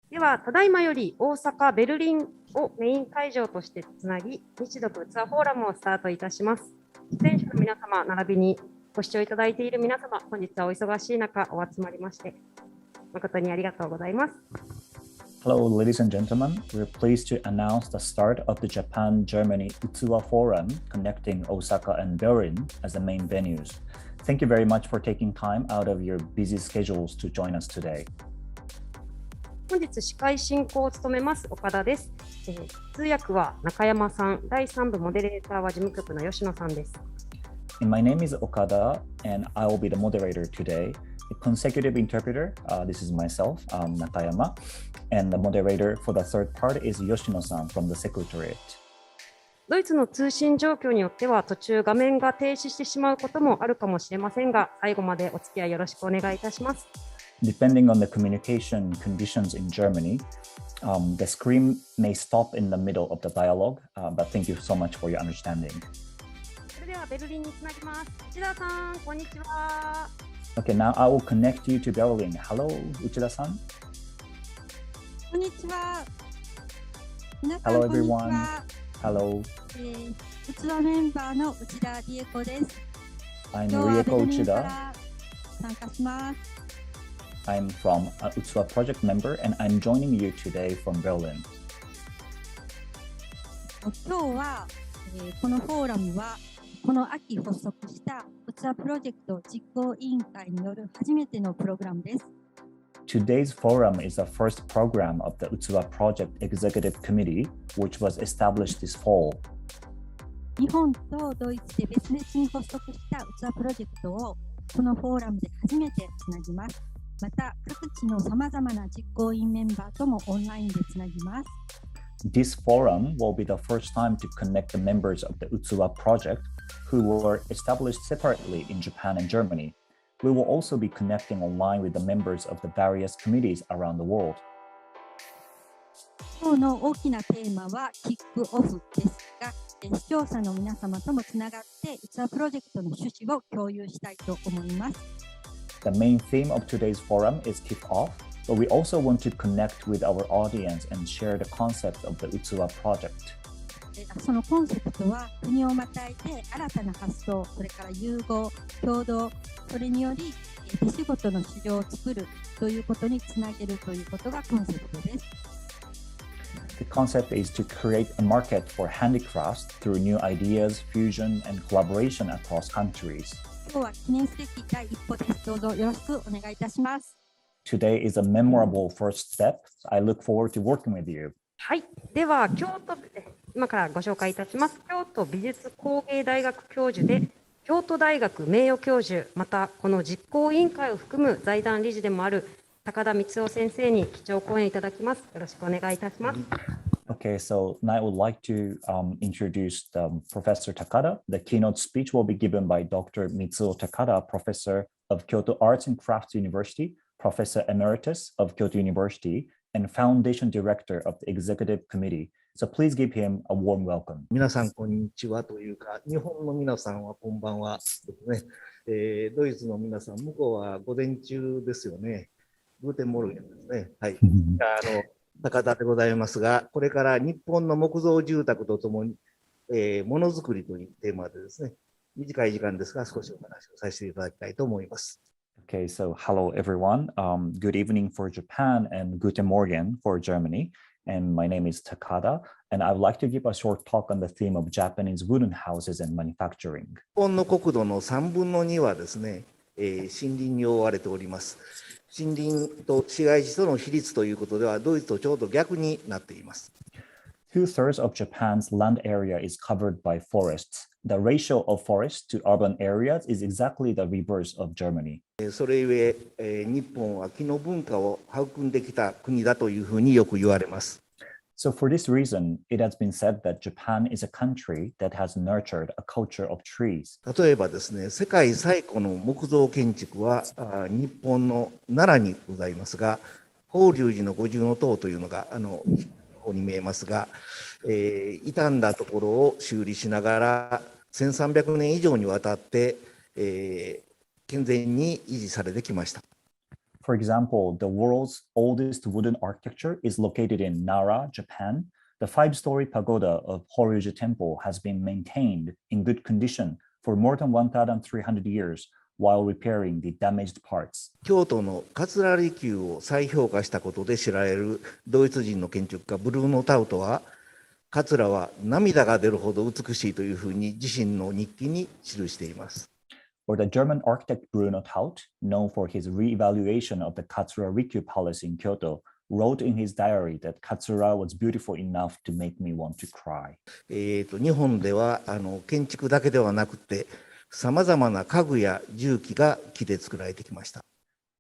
では、ただいまより大阪、ベルリンをメイン会場としてつなぎ、日独ツアーフォーラムをスタートいたします。出演者の皆様、並びにご視聴いただいている皆様、本日はお忙しい中、お集まりまして、誠にありがとうございます。Hello, ladies and gentlemen. We're pleased to announce the start of the Japan-Germany Utsuwa Forum connecting Osaka and Berlin as the main venues. Thank you very much for taking time out of your busy schedules to join us today. 本日司会進行を務めます岡田です。通訳は中山さん、第3部モデレーターは事務局の吉野さんです。And my name is Okada, and I will be the moderator today. The consecutive interpreter, this is myself, Nakayama, and the moderator for the third part is Yoshino-san from the Secretariat. ドイツの通信状況によっては途中画面が停止してしまうこともあるかもしれませんが、最後までお付き合いよろしくお願いいたします。Depending on the communication conditions in Germany, the screen may stop in the middle of the dialogue, but thank you so much for your understanding. それではベルリンにつなぎます。内田さん、こんにちは。Okay, now I will connect you to Berlin. Hello, Uchida-san. こんにちは。皆さん Hello, こんにち everyone. は。Hello. 器メンバーの内田理恵子です。I'm 今日はベ Rieko ルリンか Uchida. ら参加します。I'm from Utsuwa project member, and I'm joining you today from Berlin. 今日は、このフォーラムはこの秋発足した器プロジェクト実行委員会による初めてのプログラムです。Today's forum is the first program of the Utsuwa Project Executive Committee, which was established this fall. 日本とドイツで別々に発足した器プロジェクトをこのフォーラムで初めてつなぎます。また各地のさまざまな実行委員メンバーともオンラインでつなぎます。This forum will be the first time to connect the members of the Utsuwa project who were established separately in Japan and Germany. We will also be connecting online with the members of the various committees around the world. 今日の大きなテーマはキックオフですが、視聴者の皆様ともつながって器プロジェクトの趣旨を共有したいと思います。The main theme of today's forum is kick-off, but we also want to connect with our audience and share the concept of the Utsuwa project. そのコンセプトは国をまたいで新たな発想、それから融合、共同、それにより手仕事の市場を作るということにつなげるということがコンセプトです。The concept is to create a market for handicrafts through new ideas, fusion, and collaboration across countries. 今日は記念すべき第一歩です。どうぞよろしくお願いいたします。Today is a memorable first step. I look forward to working with you. はい、では今からご紹介いたします。京都美術工芸大学教授で京都大学名誉教授、またこの実行委員会を含む財団理事でもある高田光雄先生に基調講演いただきます。よろしくお願いいたします。Okay, so now I would like to introduce Professor Takada. The keynote speech will be given by Dr. Mitsuo Takada, Professor of Kyoto Arts and Crafts University, Professor Emeritus of Kyoto University, and Foundation Director of the Executive Committee. So please give him a warm welcome. 皆さんこんにちはというか、日本の皆さんはこんばんはですね。ドイツの皆さん、向こうは午前中ですよね。グーテンモルゲンですね。はい。高田でございますが、これから日本の木造住宅とともに、ものづくりというテーマでですね、短い時間ですが少しお話をさせていただきたいと思います。Okay, so hello everyone. Good evening for Japan and Guten Morgen for Germany. And my name is Takada, and I would like to give a short talk on the theme of Japanese wooden houses and manufacturing. 日本の国土の3分の2はですね、森林に覆われております。森林と市街地との比率ということでは、ドイツとちょうど逆になっています。Two-thirds of Japan's land area is covered by forests. The ratio of forests to urban areas is exactly the reverse of Germany. それゆえ、日本は木の文化を育んできた国だというふうによく言われます。So for this reason, it has been said that Japan is a country that has nurtured a culture of trees. 例えばですね、世界最古の木造建築は日本の奈良にございますが、法隆寺の五重塔というのがここに見えますが、傷んだところを修理しながら1300年以上にわたって、健全に維持されてきました。For example, the world's oldest wooden architecture is located in Nara, Japan. The five-story pagoda of Horyuji Temple has been maintained in good condition for more than 1,300 years while repairing the damaged parts. 京都の桂離宮を再評価したことで知られるドイツ人の建築家ブルーノ・タウトは、桂は涙が出るほど美しいというふうに自身の日記に記しています。Or the German architect Bruno Taut, known for his re-evaluation of the Katsura Rikyu Palace in Kyoto, wrote in his diary that Katsura was beautiful enough to make me want to cry. 日本では建築だけではなくて、さまざまな家具や重機が木で作られてきました。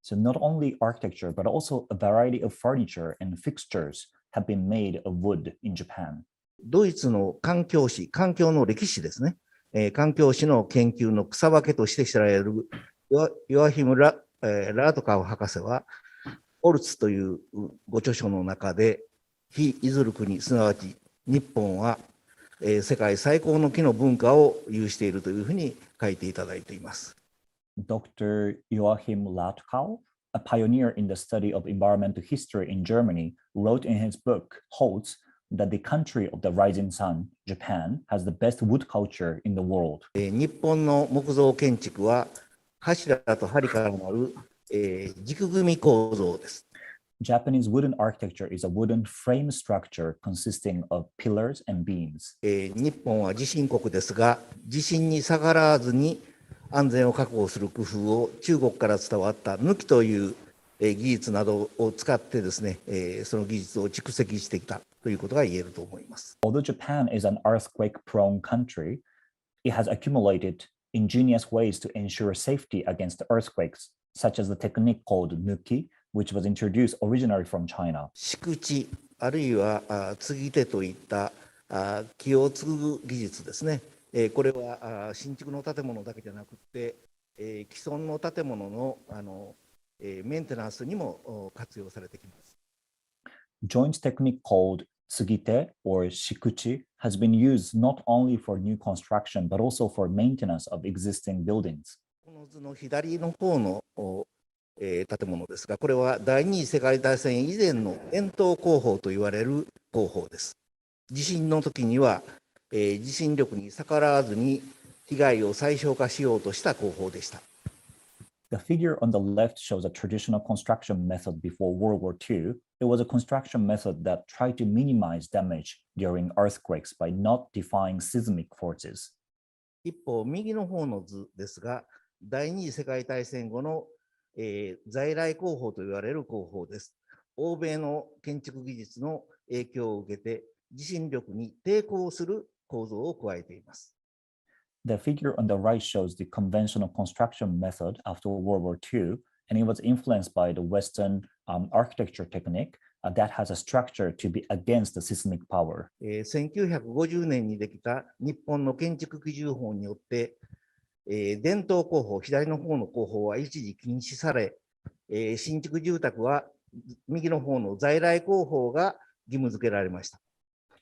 So not only architecture, but also a variety of furniture and fixtures have been made of wood in Japan. ドイツの環境史、環境の歴史ですね。環境史の研究の草分けとして知られるヨアヒム・ラートカウ博士は、オルツというご著書の中で、非いずる国、すなわち日本は、世界最高の木の文化を有しているというふうに書いていただいています。Dr. Joachim Latkau, a pioneer in the study of environmental history in Germany, wrote in his book, Holz, that the country of the rising sun, Japan, has the best wood culture in the world. 日本の木造建築は柱と梁からなる、軸組み構造です。Japanese wooden architecture is a wooden frame structure consisting of pillars and beams. 日本は地震国ですが、地震に逆らわずに安全を確保する工夫を中国から伝わった抜きという技術などを使ってですね、その技術を蓄積してきたということが言えると思います。Although Japan is an earthquake-prone country, it has accumulated ingenious ways to ensure safety against earthquakes, such as the technique called nuki, which was introduced originally from China. 敷地あるいは継ぎ手といった木を継ぐ技術ですね。これは新築の建物だけじゃなくて、既存の建物のメンテナンスにも活用されてきます。Joint technique called tsugite or shikuchi has been used not only for new construction but also for maintenance of existing buildings. この図の左の方の建物ですが、これは第二次世界大戦以前の伝統工法といわれる工法です。地震の時には、地震力に逆らわずに被害を最小化しようとした工法でした。The figure on the left shows a traditional construction method before World War II. It was a construction method that tried to minimize damage during earthquakes by not defying seismic forces. 一方、右の方の図ですが、第二次世界大戦後の、在来工法といわれる工法です。欧米の建築技術の影響を受けて、地震力に抵抗する構造を加えています。The figure on the right shows the conventional construction method after World War II, and it was influenced by the Western architecture technique that has a structure to be against the seismic power. 1950年にできた日本の建築基準法によって、伝統工法、左の方の工法は一時禁止され、新築住宅は右の方の在来工法が義務付けられました。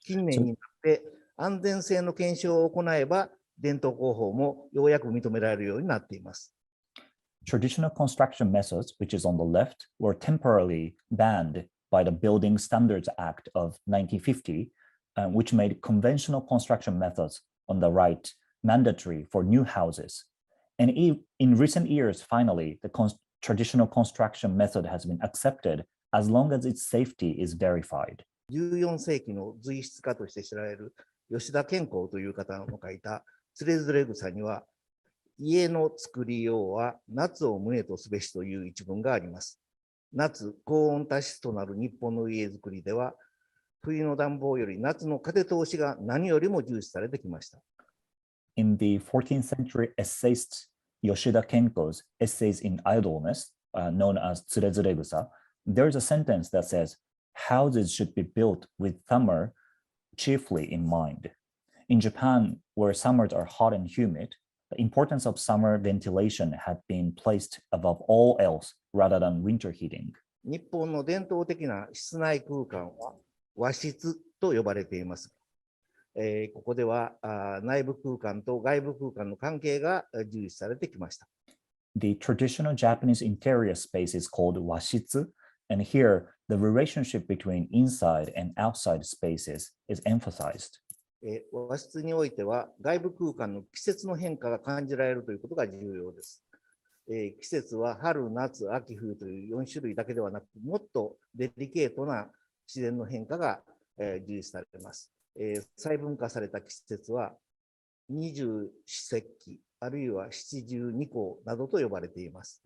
近年になって安全性の検証を行えば、伝統工法もようやく認められるようになっています。Traditional construction methods, which is on the left, were temporarily banned by the Building Standards Act of 1950, which made conventional construction methods on the right mandatory for new houses. And in recent years, finally, the traditional construction method has been accepted as long as its safety is verified. 14世紀の随筆家として知られる吉田健康という方の書いたつれづれ草には、家の作りようは夏を旨とすべしという一文があります。夏、高温多湿となる日本の家づくりでは、冬の暖房より夏の風通しが何よりも重視されてきました。In the 14th century essayist Yoshida Kenko's Essays in Idleness, known as Tsurezuregusa, there is a sentence that says, houses should be built with summer chiefly in mind. In Japan, where summers are hot and humid, the importance of summer ventilation had been placed above all else rather than winter heating. 日本の伝統的な室内空間は和室と呼ばれています。ここでは内部空間と外部空間の関係が重視されてきました。The traditional Japanese interior space is called washitsu, and here the relationship between inside and outside spaces is emphasized. 和室においては外部空間の季節の変化が感じられるということが重要です。季節は春、夏、秋、冬という4種類だけではなく、もっとデリケートな自然の変化が重視されます。細分化された季節は二十四節気、あるいは七十二候などと呼ばれています。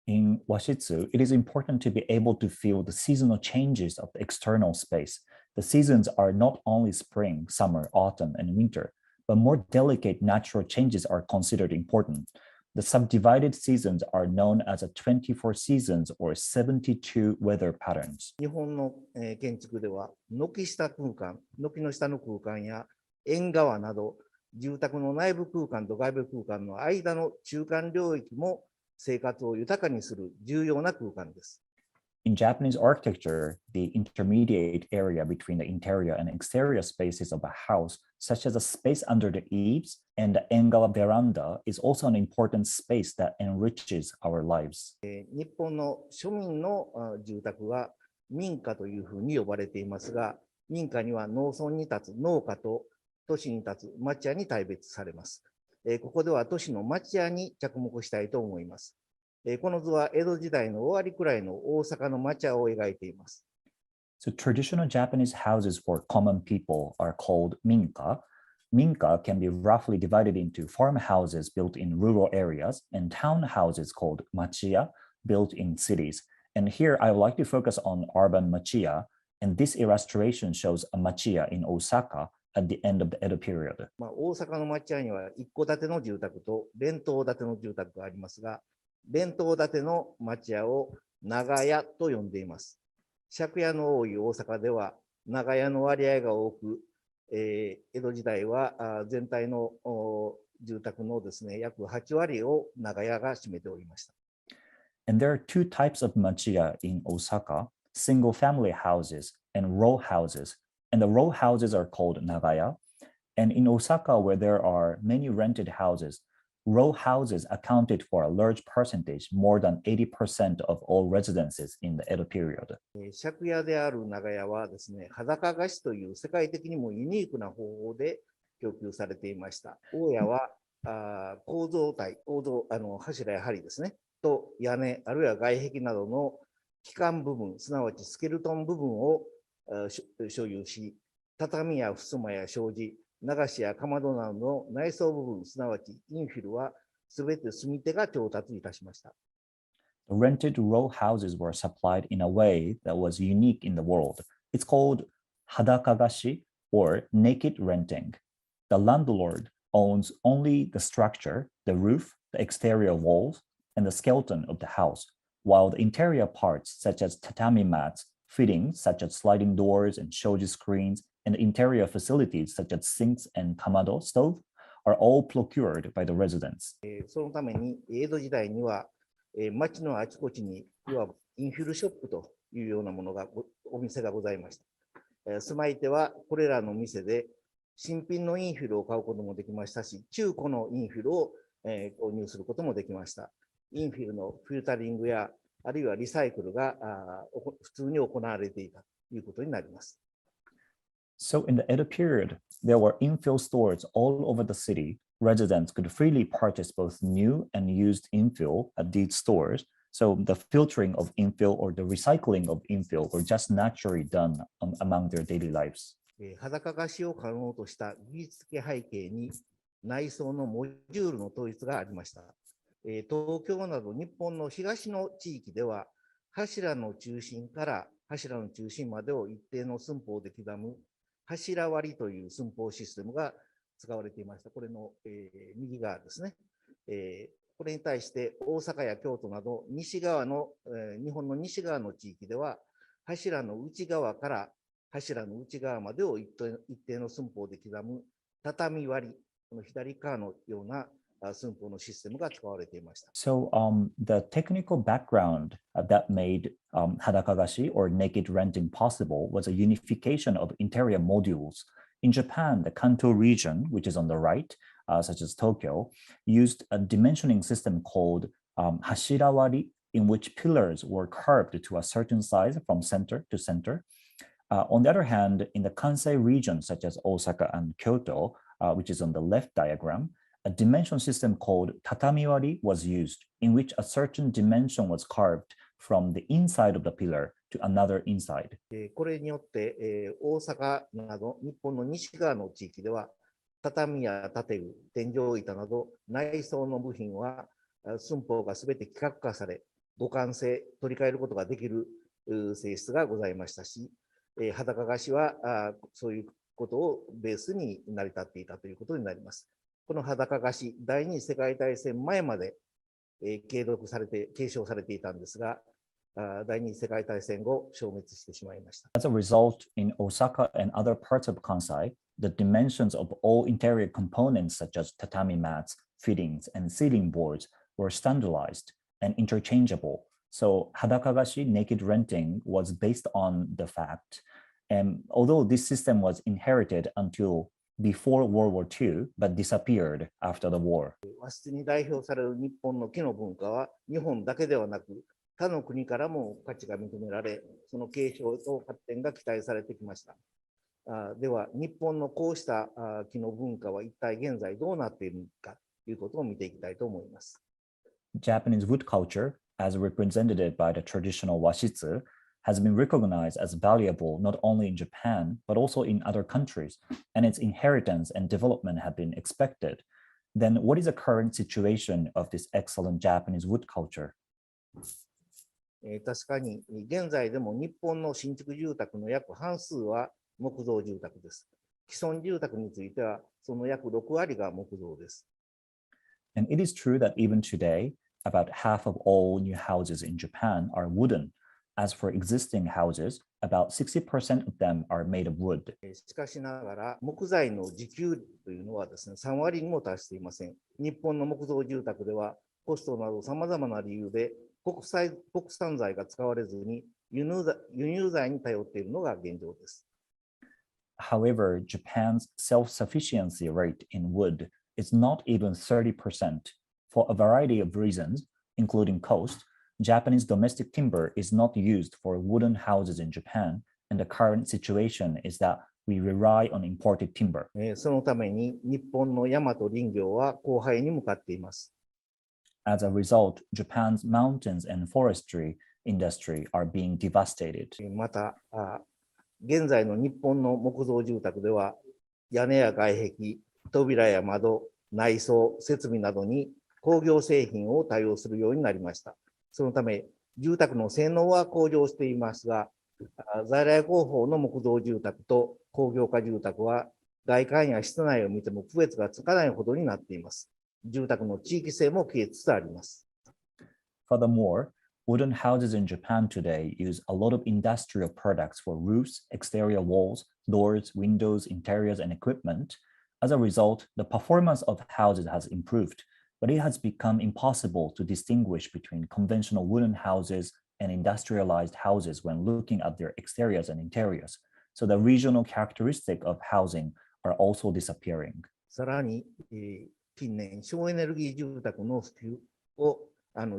In washitsu, it is important to be able to feel the seasonal changes of the external space. The seasons are not only spring, summer, autumn, and winter, but more delicate natural changes are considered important. The subdivided seasons are known as 24 seasons or 72 weather patterns. 日本の建築では、軒下空間、軒の下の空間や縁側など、住宅の内部空間と外部空間の間の中間領域も生活を豊かにする重要な空間です。In Japanese architecture, the intermediate area between the interior and exterior spaces of a house, such as a space under the eaves and the engawa veranda, is also an important space that enriches our lives. 日本の庶民の住宅は民家というふうに呼ばれていますが、民家には農村に立つ農家と都市に立つ町家に大別されます。ここでは都市の町家に着目したいと思います。この図は江戸時代の終わりくらいの大阪の町家を描いています。So traditional Japanese houses for common people are called minka. Minka can be roughly divided into farmhouses built in rural areas and townhouses called machiya built in cities. And here I would like to focus on urban machiya, and this illustration shows a machiya in Osaka at the end of the Edo period. 大阪の町家には一戸建ての住宅と連棟建ての住宅がありますが、連棟建ての町家を長屋と呼んでいます。借家の多い大阪では長屋の割合が多く、江戸時代は全体の住宅のですね、約8割を長屋が占めておりました。And there are two types of machiya in Osaka, single family houses and row houses. And the row houses are called nagaya. And in Osaka, where there are many rented houses, row houses accounted for a large percentage, more than 80% of all residences in the Edo period. 借家である長屋はですね、裸貸しという世界的にもユニークな方法で供給されていました。大家は構造柱や梁ですね、と屋根、あるいは外壁などの基幹部分、すなわちスケルトン部分を所有し、畳や襖や障子、流しやかまどなどの内装部分、すなわちインフィルはすべて住み手が調達いたしました。The rented row houses were supplied in a way that was unique in the world. It's called hadakagashi or naked renting. The landlord owns only the structure, the roof, the exterior walls, and the skeleton of the house, while the interior parts such as tatami mats, fittings such as sliding doors and shoji screens, and interior facilities such as sinks and kamado stove are all procured by the residents. そのために江戸時代には町のあちこちにいわばインフィルショップというようなものがお店がございました。住まい手はこれらの店で新品のインフィルを買うこともできましたし、中古のインフィルを購入することもできました。インフィルのフィルタリングやあるいはリサイクルが普通に行われていたということになります。So in the Edo period, there were infill stores all over the city. Residents could freely purchase both new and used infill at these stores. So the filtering of infill or the recycling of infill were just naturally done among their daily lives. 裸貸しを可能とした技術的背景に内装のモジュールの統一がありました。東京など日本の東の地域では柱の中心から柱の中心までを一定の寸法で刻む柱割りという寸法システムが使われていました。これの、右側ですね。これに対して大阪や京都など西側の、日本の西側の地域では柱の内側から柱の内側までを一定の寸法で刻む畳割り、この左側のような寸法のシステムが使われていました。So the technical background that made hadakagashi or naked renting possible was a unification of interior modules. In Japan, the Kanto region, which is on the right, such as Tokyo, used a dimensioning system called hashirawari, in which pillars were carved to a certain size from center to center. On the other hand, in the Kansai region, such as Osaka and Kyoto, which is on the left diagram, a dimension system called tatamiwari was used, in which a certain dimension was carved from the inside of the pillar to another inside. これによって、大阪など日本の西側の地域では、畳や建具、天井板など内装の部品は寸法がすべて規格化され、互換性、取り替えることができる性質がございましたし、裸菓子はそういうことをベースに成り立っていたということになります。この裸菓子、第二次世界大戦前まで継承されていたんですが、第二次世界大戦後、消滅してしまいました。As a result, in Osaka and other parts of Kansai, the dimensions of all interior components such as tatami mats, fittings, and ceiling boards were standardized and interchangeable. So hadakagashi, naked renting, was based on the fact, and although this system was inherited until before World War II, but disappeared after the war. 和室に代表される日本の木の文化は、日本だけではなく、他の国からも価値が認められ、その継承と発展が期待されてきました。では、日本のこうした木の文化は一体現在どうなっているのかということを見ていきたいと思います。Japanese wood culture, as represented by the traditional washitsu, has been recognized as valuable not only in Japan, but also in other countries, and its inheritance and development have been expected. Then what is the current situation of this excellent Japanese wood culture? 確かに、現在でも日本の新築住宅の約半数は木造住宅です。既存住宅については、その約6割が木造です。And it is true that even today, about half of all new houses in Japan are wooden. As for existing houses, about 60% of them are made of wood. しかしながら、木材の自給率というのはですね、3割にも達していません。日本の木造住宅では、コストなど様々な理由で国産材が使われずに輸入材に頼っているのが現状です。However, Japan's self-sufficiency rate in wood is not even 30%. For a variety of reasons, including cost, Japanese domestic timber is not used for wooden houses in Japan, and the current situation is that we rely on imported timber. そのために日本の山と林業は荒廃に向かっています。As a result, Japan's mountains and forestry industry are being devastated. また、現在の日本の木造住宅では、屋根や外壁、扉や窓、内装、設備などに工業製品を対応するようになりました。そのため、住宅の性能は向上していますが、在来工法の木造住宅と工業化住宅は、外観や室内を見ても区別がつかないほどになっています。住宅の地域性も消えつつあります。Furthermore, wooden houses in Japan today use a lot of industrial products for roofs, exterior walls, doors, windows, interiors, and equipment. As a result, the performance of houses has improved, but it has become impossible to distinguish between conventional wooden houses and industrialized houses when looking at their exteriors and interiors. So the regional characteristics of housing are also disappearing. さらに、近年、省エネルギー住宅の普及を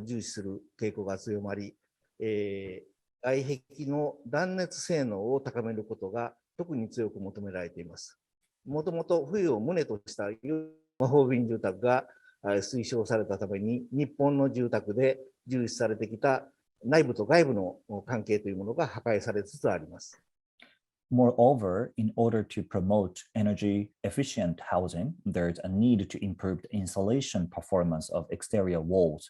重視する傾向が強まり、外壁の断熱性能を高めることが特に強く求められています。もともと冬を棟とした魔法瓶住宅が推奨されたために、日本の住宅で重視されてきた内部と外部の関係というものが破壊されつつあります。Moreover, in order to promote energy efficient housing, there's a need to improve the insulation performance of exterior walls.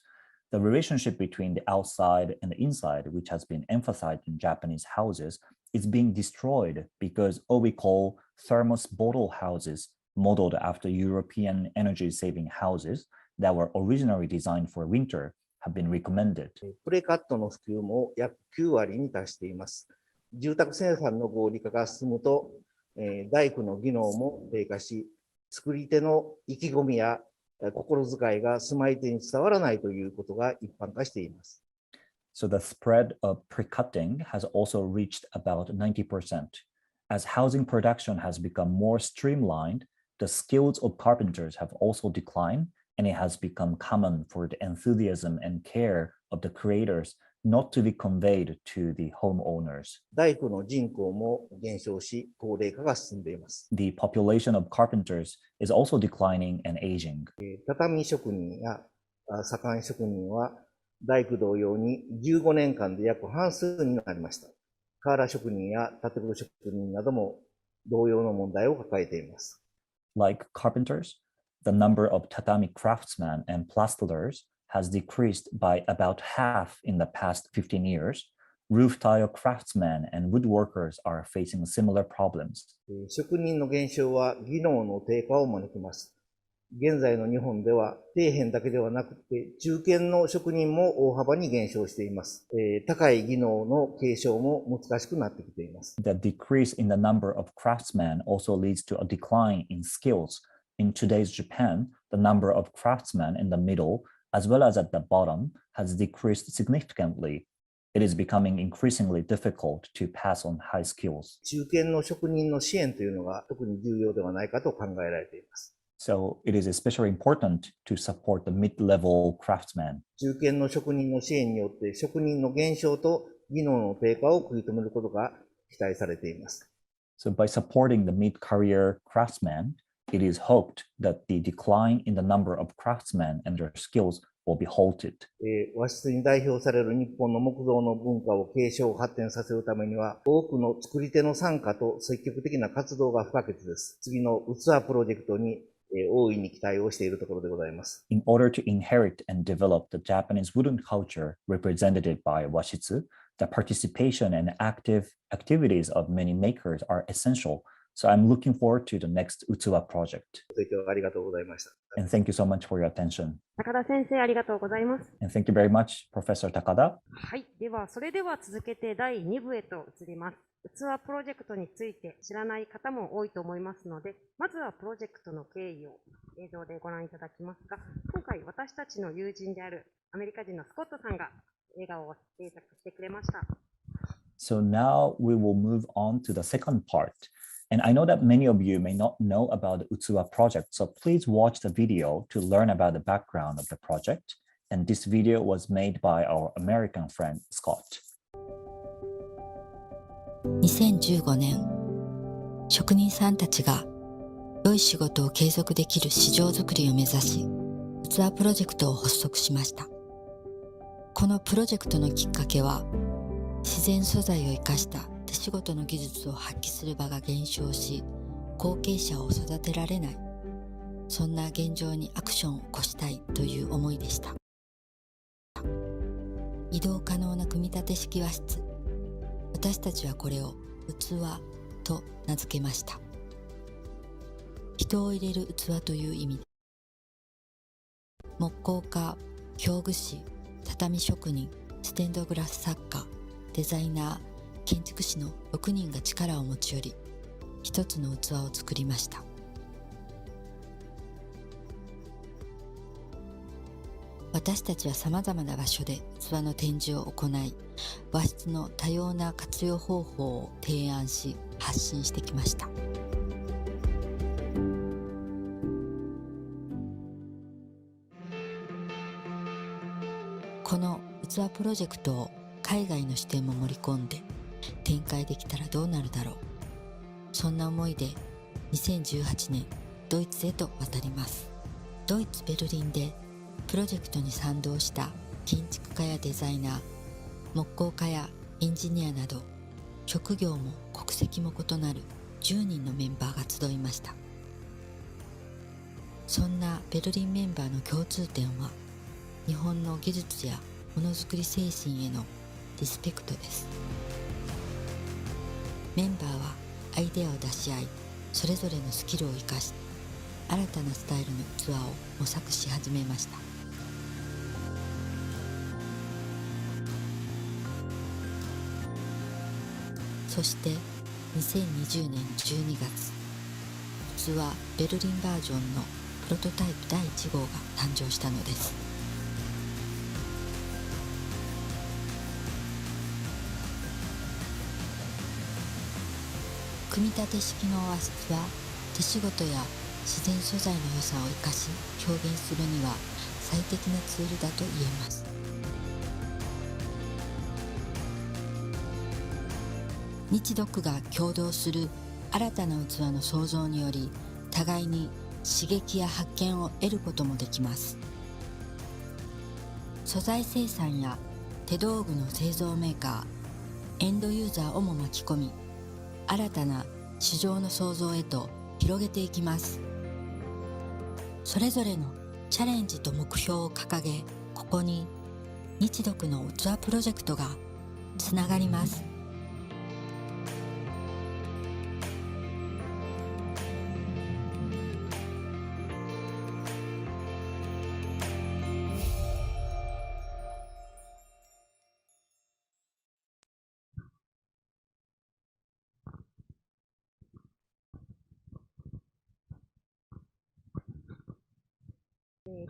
The relationship between the outside and the inside, which has been emphasized in Japanese houses, is being destroyed because what we call thermos bottle houses, modeled after European energy-saving houses that were originally designed for winter, have been recommended. プレカットの普及も約9割に達しています。住宅生産の合理化が進むと、大工の技能も低下し、作り手の意気込みや心遣いが住まい手に伝わらないということが一般化しています。So the spread of pre-cutting has also reached about 90%. As housing production has become more streamlined, the skills of carpenters have also declined, and it has become common for the enthusiasm and care of the creators not to be conveyed to the homeowners. 大工の人口も減少し、高齢化が進んでいます。The population of carpenters is also declining and aging. 畳職人や左官職人は大工同様に15年間で約半数になりました。瓦職人や建具職人なども同様の問題を抱えています。Like carpenters, the number of tatami craftsmen and plasterers has decreased by about half in the past 15 years. Roof tile craftsmen and woodworkers are facing similar problems. 職人の減少は技能の低下を招きます。現在の日本では底辺だけではなくて中堅の職人も大幅に減少しています。高い技能の継承も難しくなってきています。The decrease in the number of craftsmen also leads to a decline in skills. In today's Japan, the number of craftsmen in the middle as well as at the bottom has decreased significantly. It is becoming increasingly difficult to pass on high skills. 中堅の職人の支援というのが特に重要ではないかと考えられています。So it is especially important to support the mid-level craftsmen. 中堅の職人の支援によって職人の減少と技能の低下を食い止めることが期待されています。So by supporting the mid-career craftsmen, it is hoped that the decline in the number of craftsmen and their skills will be halted. 和室に代表される日本の木造の文化を継承発展させるためには、多くの作り手の参加と積極的な活動が不可欠です。次のUtsuwaプロジェクトに大いに期待をしているところでございます。In order to inherit and develop the Japanese wooden culture represented by washitsu, the participation and active activities of many makers are essential. So I'm looking forward to the next Utsuwa project. ご清聴ありがとうございました。And thank you so much for your attention. 高田先生、ありがとうございます。And thank you very much, Professor Takada. はい。それでは続けて第2部へと移ります。Utsuwaプロジェクトについて知らない方も多いと思いますので、まずはプロジェクトの経緯を映像でご覧いただきますが、今回私たちの友人であるアメリカ人のスコットさんが映画を制作してくれました。So now we will move on to the second part. And I know that many of you may not know about the Utsuwa project, so please watch the video to learn about the background of the project. And this video was made by our American friend, Scott. 2015年、職人さんたちが良い仕事を継続できる市場づくりを目指し、Utsuwaプロジェクトを発足しました。このプロジェクトのきっかけは、自然素材を生かした手仕事の技術を発揮する場が減少し、後継者を育てられない、そんな現状にアクションを起こしたいという思いでした。移動可能な組み立て式和室、私たちはこれをUtsuwaと名付けました。人を入れる器という意味で、木工家、表具師、畳職人、ステンドグラス作家、デザイナー、建築士の6人が力を持ち寄り、一つの器を作りました。私たちはさまざまな場所で器の展示を行い、和室の多様な活用方法を提案し、発信してきました。このUtsuwaプロジェクトを海外の視点も盛り込んで展開できたらどうなるだろう。そんな思いで2018年ドイツへと渡ります。ドイツ・ベルリンでプロジェクトに賛同した建築家やデザイナー、木工家やエンジニアなど職業も国籍も異なる10人のメンバーが集いました。そんなベルリンメンバーの共通点は、日本の技術やものづくり精神へのリスペクトです。メンバーはアイデアを出し合い、それぞれのスキルを生かし、新たなスタイルの器を模索し始めました。そして2020年12月、Utsuwaベルリンバージョンのプロトタイプ第1号が誕生したのです。組み立て式の和室は手仕事や自然素材の良さを生かし表現するには最適なツールだと言えます。日独が共同する新たな器の創造により、互いに刺激や発見を得ることもできます。素材生産や手道具の製造メーカー、エンドユーザーをも巻き込み、新たな市場の創造へと広げていきます。それぞれのチャレンジと目標を掲げ、ここに日独の器プロジェクトがつながります。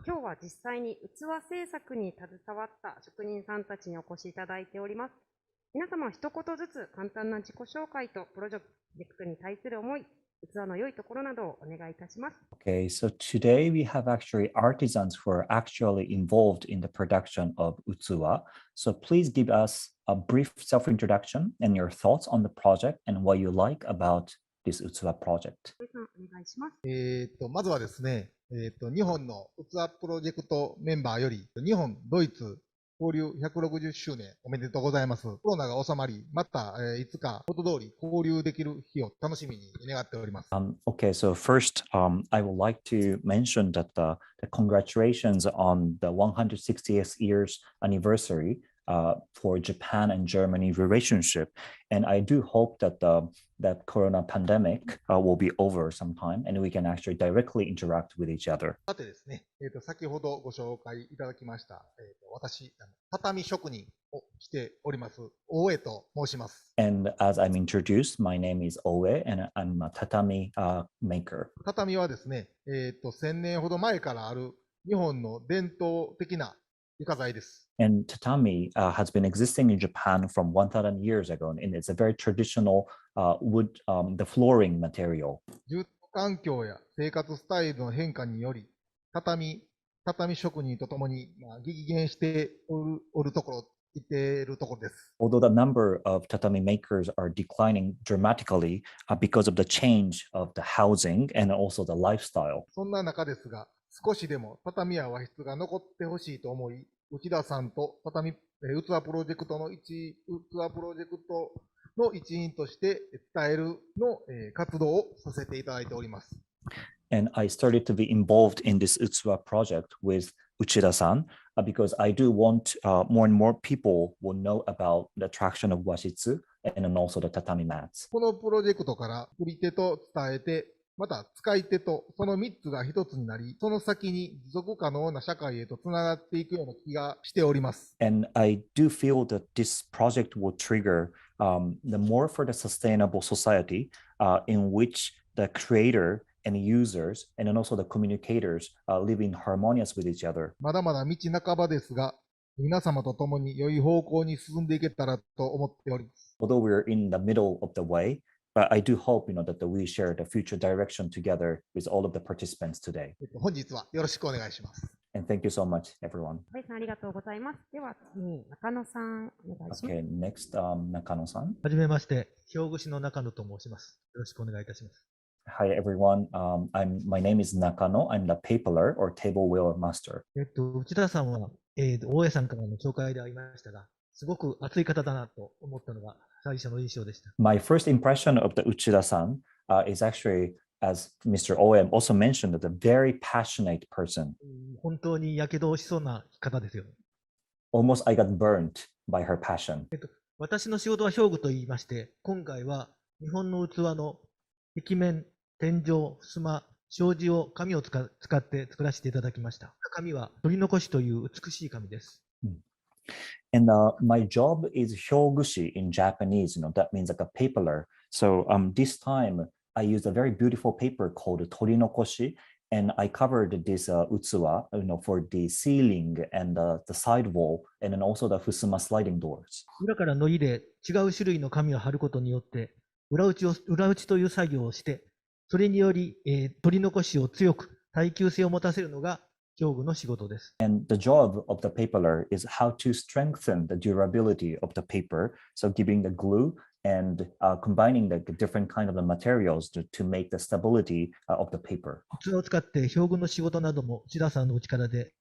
今日は実際に器製作に携わった職人さんたちにお越しいただいております。皆様一言ずつ簡単な自己紹介とプロジェクトに対する思い、器の良いところなどをお願いいたします。Okay, so today we have actually artisans who are actually involved in the production of Utsuwa. So please give us a brief self-introduction and your thoughts on the project and what you like about this Utsuwa project. お願いします。まずはですね、日本の器プロジェクトメンバーより、日本、ドイツ交流160周年おめでとうございます。コロナが収まり、また、いつか元通り交流できる日を楽しみに願っております。Okay, so first, I would like to mention that the congratulations on the 160th years anniversary for Japan and Germany relationship. And I do hope that that Corona pandemic will be over sometime and we can actually directly interact with each other. さてですね、先ほどご紹介いただきました、私、畳職人をしております、大江と申します。And as I'm introduced, my name is Oe and I'm a tatami maker. 畳はですね、1000年ほど前からある日本の伝統的な床材です。And tatami has been existing in Japan from 1,000 years ago, and it's a very traditional wood, the flooring material. 住環境や生活スタイルの変化により、畳職人とともに激減しておるところ、いているところです。Although the number of tatami makers are declining dramatically because of the change of the housing and also the lifestyle. そんな中ですが、少しでも畳や和室が残ってほしいと思い、内田さんと器プロジェクトの一員として伝えるの活動をさせていただいております。And I started to be involved in this Utsuwa project with Uchida-san because I do want more and more people will know about the attraction of washitsu and then also the tatami mats. このプロジェクトから売り手と伝えて、また使い手とその3つが一つになり、その先に持続可能な社会へとつながっていくような気がしております。And I do feel that this project will trigger the more for the sustainable society in which the creator and users and then also the communicators live in harmonious with each other. まだまだ道半ばですが、皆様と共に良い方向に進んでいけたらと思っております。Although we're in the middle of the way, but I do hope, that we share the future direction together with all of the participants today. 本日はよろしくお願いします。And thank you so much, everyone. はい、ありがとうございます。では次に中野さんお願いします。Okay, next, Nakano-san. はじめまして、兵庫市の中野と申します。よろしくお願いいたします。Hi, everyone. My name is Nakano. I'm the papeler or table wheel master. 内田さんは、大江さんからの紹介でありましたが、すごく熱い方だなと思ったのが最初の印象でした。My first impression of the Uchida-san is actually, as Mr. Oem also mentioned, that a very passionate person. 本当にやけどをしそうな方ですよね。Almost I got burnt by her passion. 私の仕事は兵具と言いまして、今回は日本の器の壁面、天井、襖、障子を紙を使って作らせていただきました。紙は取り残しという美しい紙です。And my job is hyogushi in Japanese, that means like a papeler. So this time I used a very beautiful paper called torinokoshi, and I covered this utsuwa, for the ceiling and the side wall, and then also the fusuma sliding doors. 裏からのりで違う種類の紙を貼ることによって、裏打ちという作業をして、それにより、取り残しを強く耐久性を持たせるのが教具の仕事です。And the job of the papeler is how to strengthen the durability of the paper. So giving the glue and combining the different kind of the materials to make the stability of the paper. 器を使って表具の仕事なども内田さんのお力で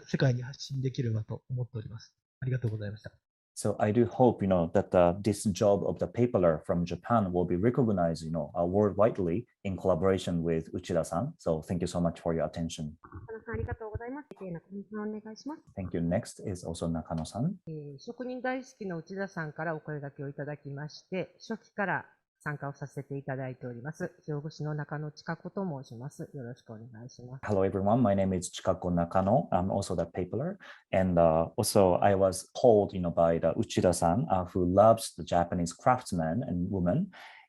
世界に発信できればと思っております。ありがとうございました。So I do hope, that this job of the papeler from Japan will be recognized, worldwidely in collaboration with Uchida-san. So thank you so much for your attention. 中野さんありがとうございます。中野さんお願いします。Thank you. Next is also Nakano-san. 職人大好きの内田さんからお声掛けをいただきまして、初期から参加をさせていただいております。兵庫市の中野千佳子と申します。よろしくお願いします。Hello, everyone. My name is Chikako Nakano. I'm also the papeler. And also I was called, by the Uchida-san, who loves the Japanese craftsmen and women.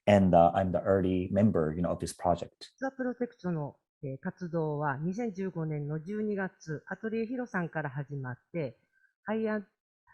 And I'm the early member, of this project. プロジェクトの活動は2015年の12月、アトリエヒロさんから始まって、ハ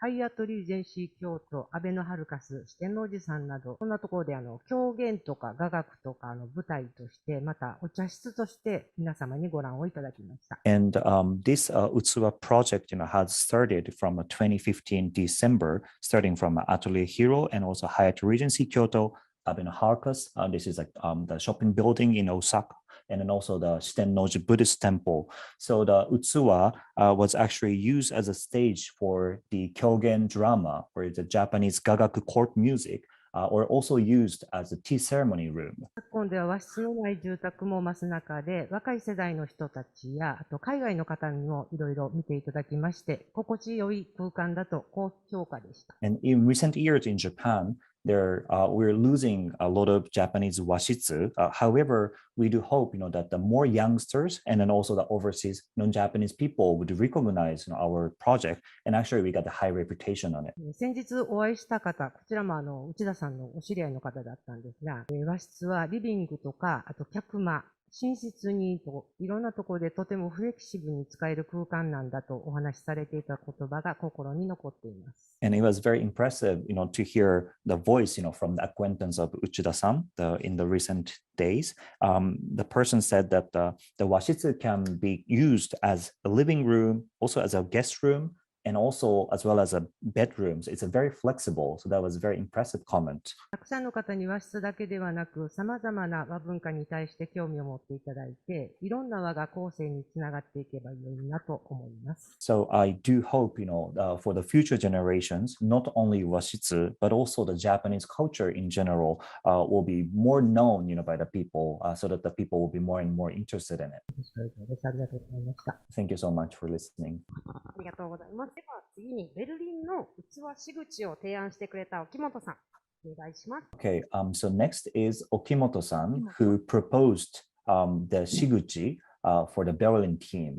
イアトリージェンシー京都、アベノハルカス、四天王寺さんなど、そんなところで狂言とか雅楽とか舞台として、またお茶室として皆様にご覧をいただきました。And this Utsuwa project, has started from 2015 December, starting from Atelier Hero and also Hyatt Regency Kyoto, Abenoharkas. This is the shopping building in Osaka. And then also the Shitennoji Buddhist temple. So the Utsuwa was actually used as a stage for the Kyogen drama, or the Japanese gagaku court music, or also used as a tea ceremony room. 昨今では和室のない住宅も増す中で、若い世代の人たちや、あと海外の方にもいろいろ見ていただきまして、心地よい空間だと高評価でした。And in recent years in Japan, we're losing a lot of Japanese washitsu. However, we do hope, that the more youngsters and then also the overseas non-Japanese people would recognize, our project. And actually, we got a high reputation on it. 先日お会いした方、こちらも内田さんのお知り合いの方だったんですが、和室はリビングとか、あと客間、寝室にといろんなところでとてもフレキシブルに使える空間なんだとお話しされていた言葉が心に残っています。And it was very impressive, to hear the voice, from the acquaintance of Uchida-san in the recent days. The person said that the washitsu can be used as a living room, also as a guest room, and also as well as a bedrooms. It's a very flexible. So that was a very impressive comment. たくさんの方に和室だけではなく、様々な和文化に対して興味を持っていただいて、いろんな和が後世につながっていけばいいなと思います。So I do hope, for the future generations, not only washitsu, but also the Japanese culture in general will be more known, by the people, so that the people will be more and more interested in it. ありがとうございました。Thank you so much for listening. ありがとうございます。では次にベルリンの器仕口を提案してくれた沖本さん、お願いします。Okay, so next is Okimoto-san, who proposed the shiguchi for the Berlin team.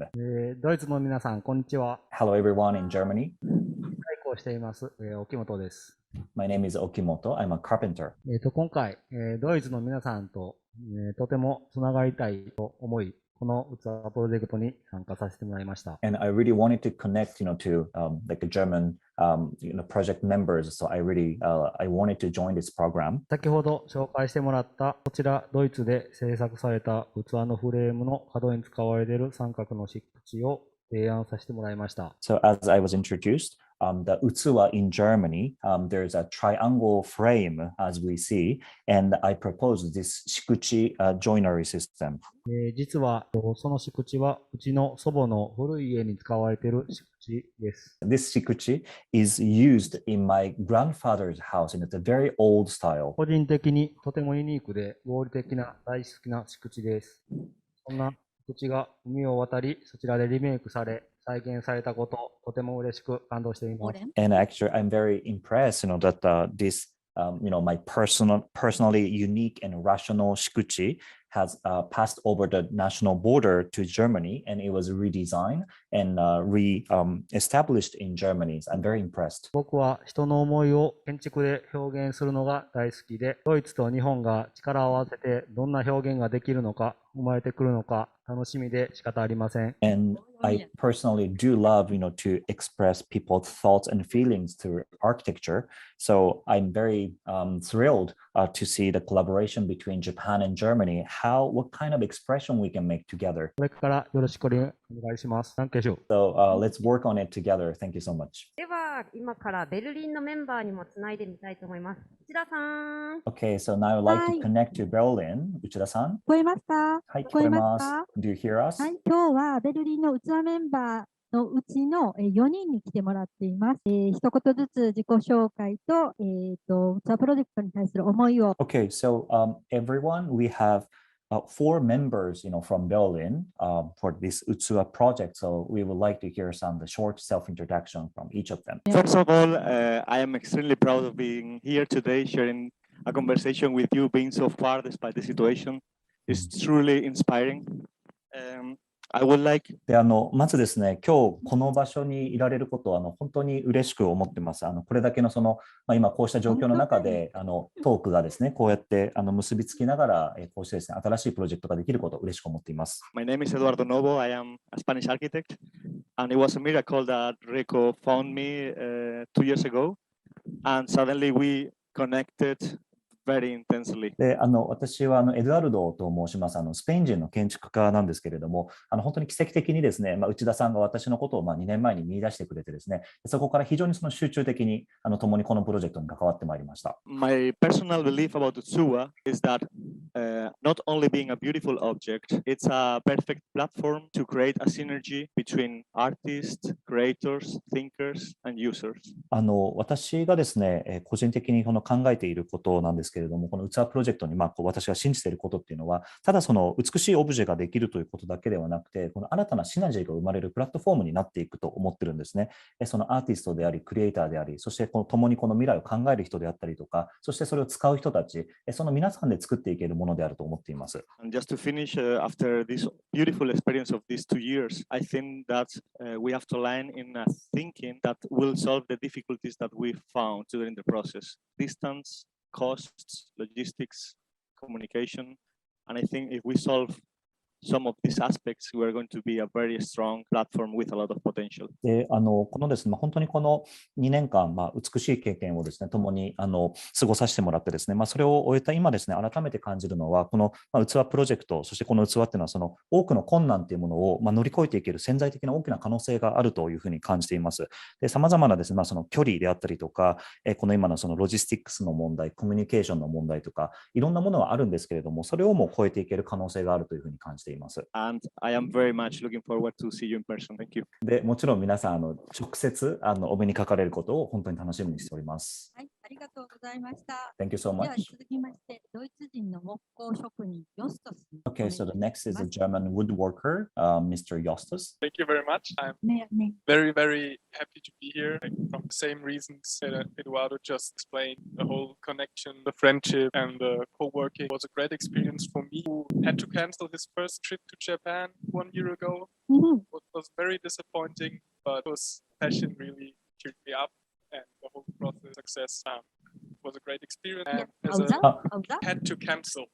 ドイツの皆さん、こんにちは。 Hello, everyone in Germany. 開講しています、沖本です。My name is Okimoto. I'm a carpenter. 今回、ドイツの皆さんと、とてもつながりたいと思い、この器プロジェクトに参加させてもらいました。And I really wanted to connect, to like a German, project members. So I wanted to join this program. 先ほど紹介してもらったこちらドイツで制作された器のフレームの角に使われている三角の漆口を提案させてもらいました。So as I was introduced, the Utsuwa in Germany, there's a triangle frame as we see, and I proposed this shikuchi joinery system. 実はその漆口はうちの祖母の古い家に使われている漆口です。This shikuchi is used in my grandfather's house, and it's a very old style. 個人的にとてもユニークで合理的な大好きな漆口です。そんな漆口が海を渡り、そちらでリメイクされ、再現されたこと、とても嬉しく感動しています。And actually, I'm very impressed, that this, my personally unique and rational shikuchi has passed over the national border to Germany, and it was redesigned and re-established in Germany. So I'm very impressed. 僕は人の思いを建築で表現するのが大好きで、ドイツと日本が力を合わせてどんな表現ができるのか、生まれてくるのか、楽しみで仕方ありません。And I personally do love, to express people's thoughts and feelings through architecture. So I'm very thrilled to see the collaboration between Japan and Germany, what kind of expression we can make together. これからよろしくお願いします。Danke schön. So let's work on it together. Thank you so much. では、今からベルリンのメンバーにもつないでみたいと思います。内田さん。Okay, so now I'd like to connect to Berlin. 内田さん。聞こえますか？はい、聞こえますか？ Do you hear us? はい、今日はベルリンの器メンバーのうちの4人に来てもらっています。一言ずつ自己紹介と、器プロジェクトに対する思いを。Okay, so everyone, we have four members, from Berlin for this Utsuwa project. So we would like to hear some the short self-introduction from each of them. First of all, I am extremely proud of being here today, sharing a conversation with you, being so far despite the situation. It's truly inspiring. I would like で、まずですね、今日この場所にいられることを本当に嬉しく思ってます。これだけの今こうした状況の中でトークがですね、こうやって結びつきながら、こうしてですね、新しいプロジェクトができることを嬉しく思っています。My name is Eduardo Novo. I am a Spanish architect, and it was a miracle that Rico found me 2 years ago, and suddenly we connected very intensely. で、私はエドアルドと申します。スペイン人の建築家なんですけれども、本当に奇跡的にですね、内田さんが私のことを2年前に見出してくれてですね、そこから非常に集中的に共にこのプロジェクトに関わってまいりました。My personal belief about Utsuwa is that not only being a beautiful object, it's a perfect platform to create a synergy between artists, creators, thinkers, and users. 私がですね、個人的に考えていることなんですけれども、この器プロジェクトに私が信じていることっていうのは、ただ美しいオブジェができるということだけではなくて、この新たなシナジーが生まれるプラットフォームになっていくと思ってるんですね。そのアーティストであり、クリエイターであり、そして共にこの未来を考える人であったりとか、そしてそれを使う人たち、その皆さんで作っていけるものであると思っています。And just to finish, after this beautiful experience of these 2 years, I think that we have to align in a thinking that will solve the difficulties that we found during the process. Distance, costs, logistics, communication, and I think if we solve some of these aspects, we are going to be a very strong platform with a lot of potential. で、このですね、本当にこの2年間、美しい経験をですね、共に過ごさせてもらってですね、それを終えた今ですね、改めて感じるのは、この器プロジェクト、そしてこの器っていうのは、多くの困難というものを乗り越えていける潜在的な大きな可能性があるというふうに感じています。で、様々なですね、距離であったりとか、この今のロジスティックスの問題、コミュニケーションの問題とか、いろんなものはあるんですけれども、それをも超えていける可能性があるというふうに感じています。And I am very much looking forward to see you in person. Thank you. で、もちろん皆さん直接お目にかかれることを本当に楽しみにしております。はい、ありがとうございました。Thank you so では much. 続きまして、ドイツ人の木工職人、ヨストス。Okay, so the next is a German woodworker, Mr. Justus. Thank you very much. I'm ね、very, very happy to be here from the same reasons that Eduardo just explained. The whole connection, the friendship, and the co-working was a great experience for me who had to cancel his first trip to Japan 1 year ago. It was very disappointing, but his passion really cheered me up, and the whole process success was a great experience. And as a had to cancel.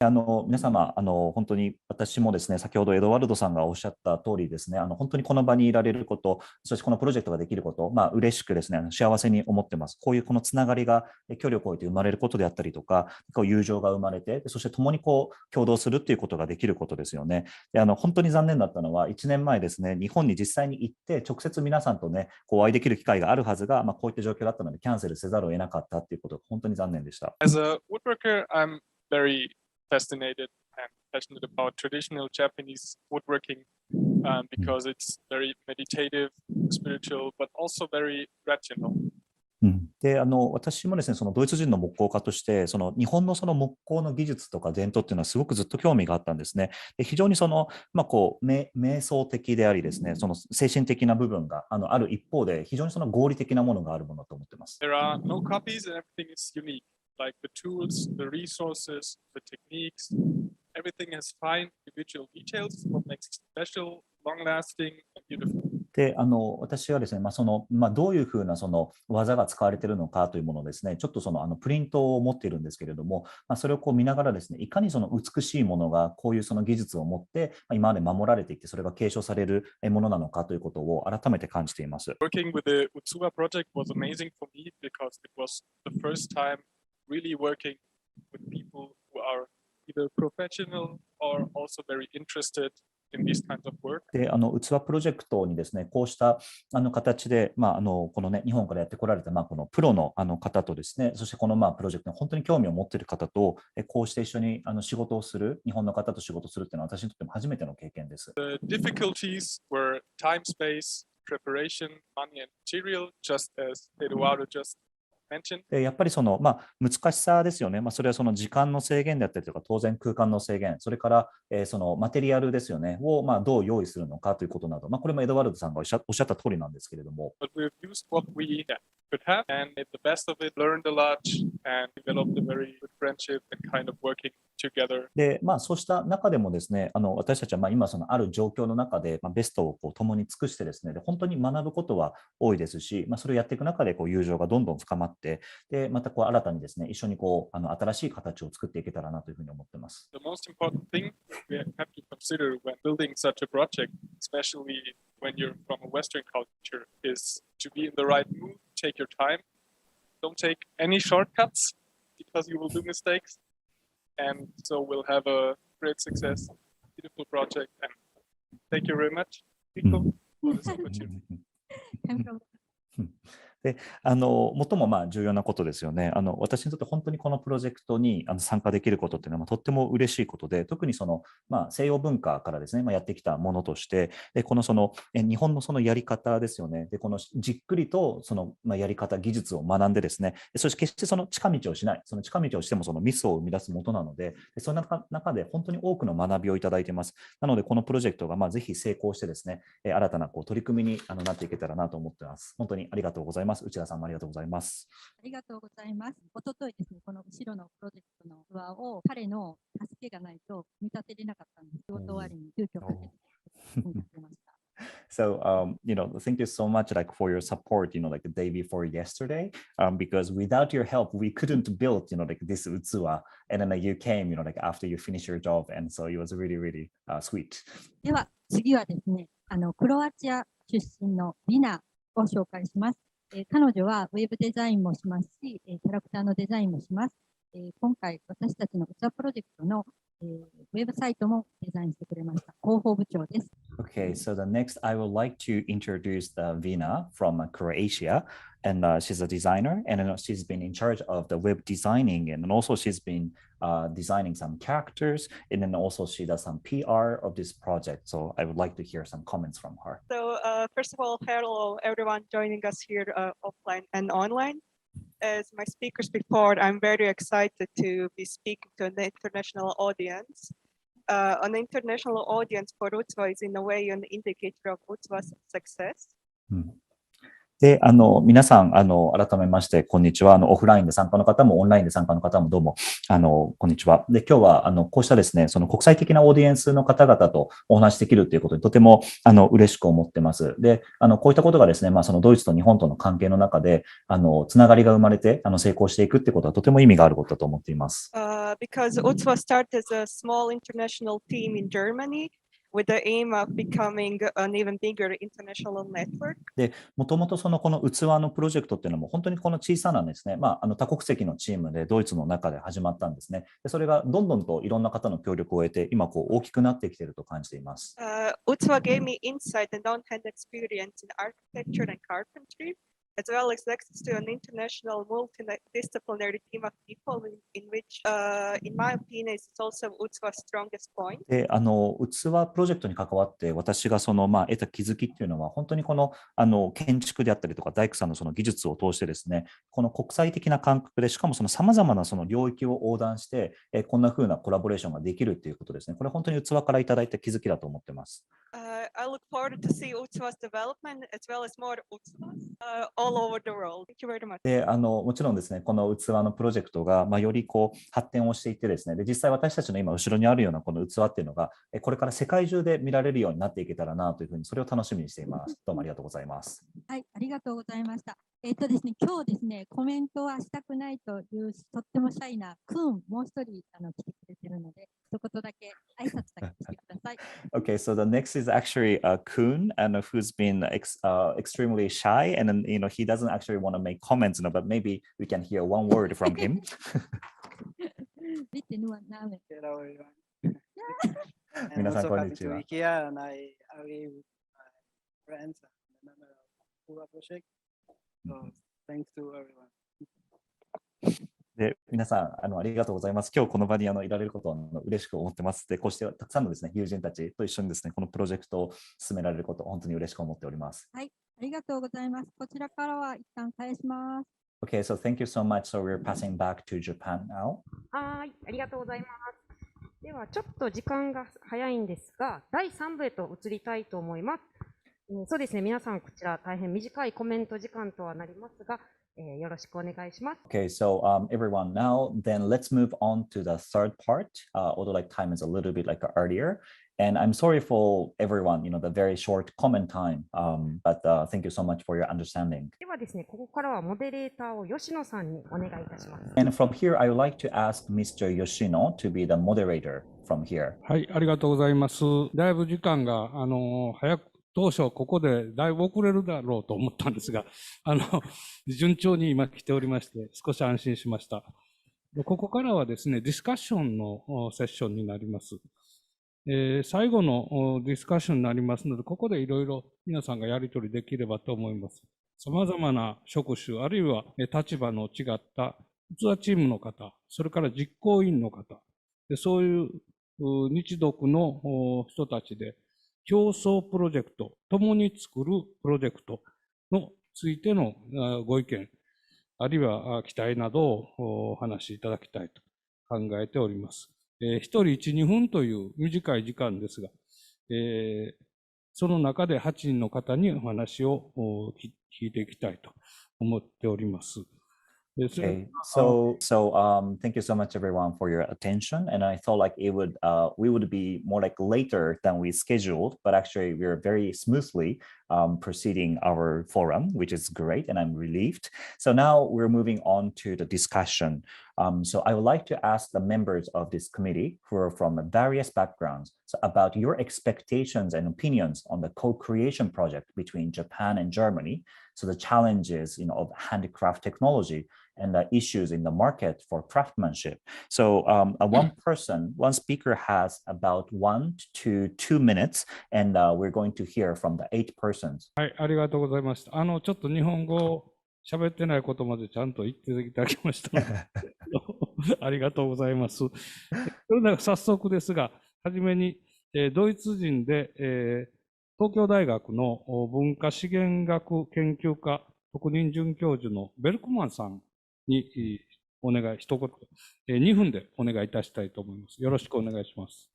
皆様本当に私もですね、先ほどエドワルドさんがおっしゃった通りですね、本当にこの場にいられること、そしてこのプロジェクトができること、嬉しくですね、幸せに思ってます。こういうこのつながりが距離を超えて生まれることであったりとか、友情が生まれて、そして共に共同するっていうことができることですよね。で、本当に残念だったのは、1年前ですね、日本に実際に行って、直接皆さんとね、お会いできる機会があるはずが、こういった状況だったので、キャンセルせざるを得なかったっていうことが本当に残念でした。As a woodworker, I'm very fascinated and passionate about traditional Japanese woodworking because it's very meditative, spiritual, but also very rational. で、私もですね、そのドイツ人の木工家として、日本の木工の技術とか伝統っていうのはすごくずっと興味があったんですね。で、非常に瞑想的でありですね、精神的な部分がある一方で、非常に合理的なものがあるものだと思っています。There are no copies and everything is unique, like the tools, the resources, the techniques, everything has fine individual details, what makes it special, long-lasting, and beautiful. で、私はですね、どういうふうな技が使われているのかというものをですね、ちょっとプリントを持っているんですけれども、それを見ながらですね、いかに美しいものがこういう技術を持って、今まで守られていて、それが継承されるものなのかということを改めて感じています。Working with the Utsuwa project was amazing for me because it was the first time really working with people who are either professional or also very interested in these kinds of work. で、器プロジェクトにですね、こうした形で、このね、日本からやってこられた、このプロの方とですね、そしてこのプロジェクトに本当に興味を持っている方と、こうして一緒に仕事をする、日本の方と仕事をするっていうのは私にとっても初めての経験です。The difficulties were time, space, preparation, money, and material, just as Eduardo just mentioned. でやっぱりその、難しさですよね。それはその時間の制限であったりとか、当然空間の制限、それから、そのマテリアルですよね、をどう用意するのかということなど、これもエドワルドさんがおっしゃった通りなんですけれども。But we've used what we could have and made the best of it, learned a lot, and developed a very good friendship and kind of working together. で、そうした中でもですね、私たちは今そのある状況の中で、ベストを共に尽くしてですね、で本当に学ぶことは多いですし、それをやっていく中で友情がどんどん深まって、でまた新たにですね、一緒に新しい形を作っていけたらなというふうに思っています。The most important thing we have to consider when building such a project, especially when you're from a Western culture, is to be in the right mood, take your time, don't take any shortcuts because you will do mistakes, and so we'll have a great success, beautiful project, and thank you very much, Rico, for this opportunity. で最も重要なことですよね。私にとって本当にこのプロジェクトに参加できることっていうのはとっても嬉しいことで、特にその、西洋文化からですね、やってきたものとして、でこの日本のそのやり方ですよね。でこのじっくりとその、やり方、技術を学んでですね、そして決してその近道をしない、その近道をしてもそのミスを生み出すもとなので、その中で本当に多くの学びをいただいています。なので、このプロジェクトがぜひ成功してですね、新たな取り組みになっていけたらなと思っています。本当にありがとうございます。内田さんもありがとうございます。ありがとうございます。おとといですね、この後ろのプロジェクトのツアーを彼の助けがないと見立てれなかったんです。仕事終わりに急遽かけて見立てました。So, thank you so much, for your support, the day before yesterday, because without your help, we couldn't build, this Utsuwa, and then you came, after you finished your job, and so it was really, really sweet. では、次はですね、クロアチア出身のビナを紹介します。彼女はウェブデザインもしますし、キャラクターのデザインもします。今回、私たちの器プロジェクトのウェブサイトもデザインしてくれました。広報部長です。Okay, so the next I would like to introduce Vina from Croatia, and she's a designer, and she's been in charge of the web designing, and also she's been designing some characters, and then also she does some PR of this project. So I would like to hear some comments from her. So first of all, hello everyone joining us here offline and online. As my speakers before, I'm very excited to be speaking to an international audience. An international audience for Utsuwa is in a way an indicator of Utsuwa's success. で、皆さん、改めまして、こんにちは。オフラインで参加の方も、オンラインで参加の方も、どうも、こんにちは。で、今日は、こうしたですね、その国際的なオーディエンスの方々とお話しできるということに、とても、嬉しく思ってます。で、こういったことがですね、そのドイツと日本との関係の中で、つながりが生まれて、成功していくってことは、とても意味があることだと思っています。Because Utsuwa started as a small international team in Germany.With the aim of becoming an even bigger international network. で、もともとこの器のプロジェクトっていうのも本当にこの小さなですね、多国籍のチームでドイツの中で始まったんですね。で、それがどんどんといろんな方の協力を得て、今大きくなってきていると感じています。Utsuwa gave me insight and on-hand experience in architecture and carpentry.As well as access to an international multidisciplinary team of people in which, in my opinion, is also Utsuwa's strongest point. で、器プロジェクトに関わって私が得た気づきっていうのは本当にこの建築であったりとか大工さんのその技術を通してですね、この国際的な感覚でしかも様々なその領域を横断してこんな風なコラボレーションができるっていうことですね。これ本当に器からいただいた気づきだと思ってます。I look forward to see Utsuwa's development as well as more Utsuwas all over the world. Thank you very much. で、もちろんですね、この器のプロジェクトが、より発展をしていってですね、で、実際私たちの今後ろにあるようなこの器っていうのが、これから世界中で見られるようになっていけたらなというふうに、それを楽しみにしています。どうもありがとうございます。はい、ありがとうございました。ですね、今日ですね、コメントはしたくないというとってもシャイなクーン、もう一人来てくれてるので、一言だけ挨拶だけしてください。Okay, so the next is actually Kuhn, and who's been extremely shy, and then he doesn't actually want to make comments, but maybe we can hear one word from him. てぬわなめ。 Hello everyone. And 皆さん also こん happy にち to は be。here and I agree with my friends and the member of Utsuwa project. So thanks to everyone. で、皆さんありがとうございます。今日この場にいられることを嬉しく思ってます。で、こうしてたくさんのですね、友人たちと一緒にですね、このプロジェクトを進められることを本当に嬉しく思っております。はい、ありがとうございます。こちらからは一旦返します。Okay, so thank you so much. So we're passing back to Japan now. はい、ありがとうございます。では、ちょっと時間が早いんですが、第3部へと移りたいと思います。そうですね、皆さん、こちら大変短いコメント時間とはなりますが、よろしくお願いします。Okay, so everyone now, then let's move on to the third part, although like time is a little bit like earlier. And I'm sorry for everyone, the very short comment time, but thank you so much for your understanding. ではですね、ここからはモデレーターを吉野さんにお願いいたします。And from here, I would like to ask Mr. Yoshino to be the moderator from here. はい、ありがとうございます。だいぶ時間が、早く、当初ここでだいぶ遅れるだろうと思ったんですが、順調に今来ておりまして、少し安心しました。ここからはですね、ディスカッションのセッションになります。最後のディスカッションになりますので、ここでいろいろ皆さんがやり取りできればと思います。様々な職種、あるいは立場の違った器チームの方、それから実行委員の方、そういう日独の人たちで、競争プロジェクト、共に作るプロジェクトのついてのご意見、あるいは期待などをお話しいただきたいと考えております。一人1、2分という短い時間ですが、その中で8人の方にお話を聞いていきたいと思っております。Okay, thank you so much everyone for your attention. And I thought like we would be more like later than we scheduled, but actually we are very smoothly proceeding our forum, which is great, and I'm relieved. So now we're moving on to the discussion. So I would like to ask the members of this committee who are from various backgrounds about your expectations and opinions on the co-creation project between Japan and Germany. So the challenges, of handicraft technology and the issues in the market for craftsmanship. So one speaker has about 1 to 2 minutes, and we're going to hear from the 8 persons. はい、ありがとうございました。ちょっと日本語喋ってないことまでちゃんと言っていただきましたのでありがとうございます。それでは早速ですが、はじめに、ドイツ人で、東京大学の文化資源学研究科特任准教授のベルクマンさんにお願い、一言、2分でお願いいたしたいと思います。よろしくお願いします。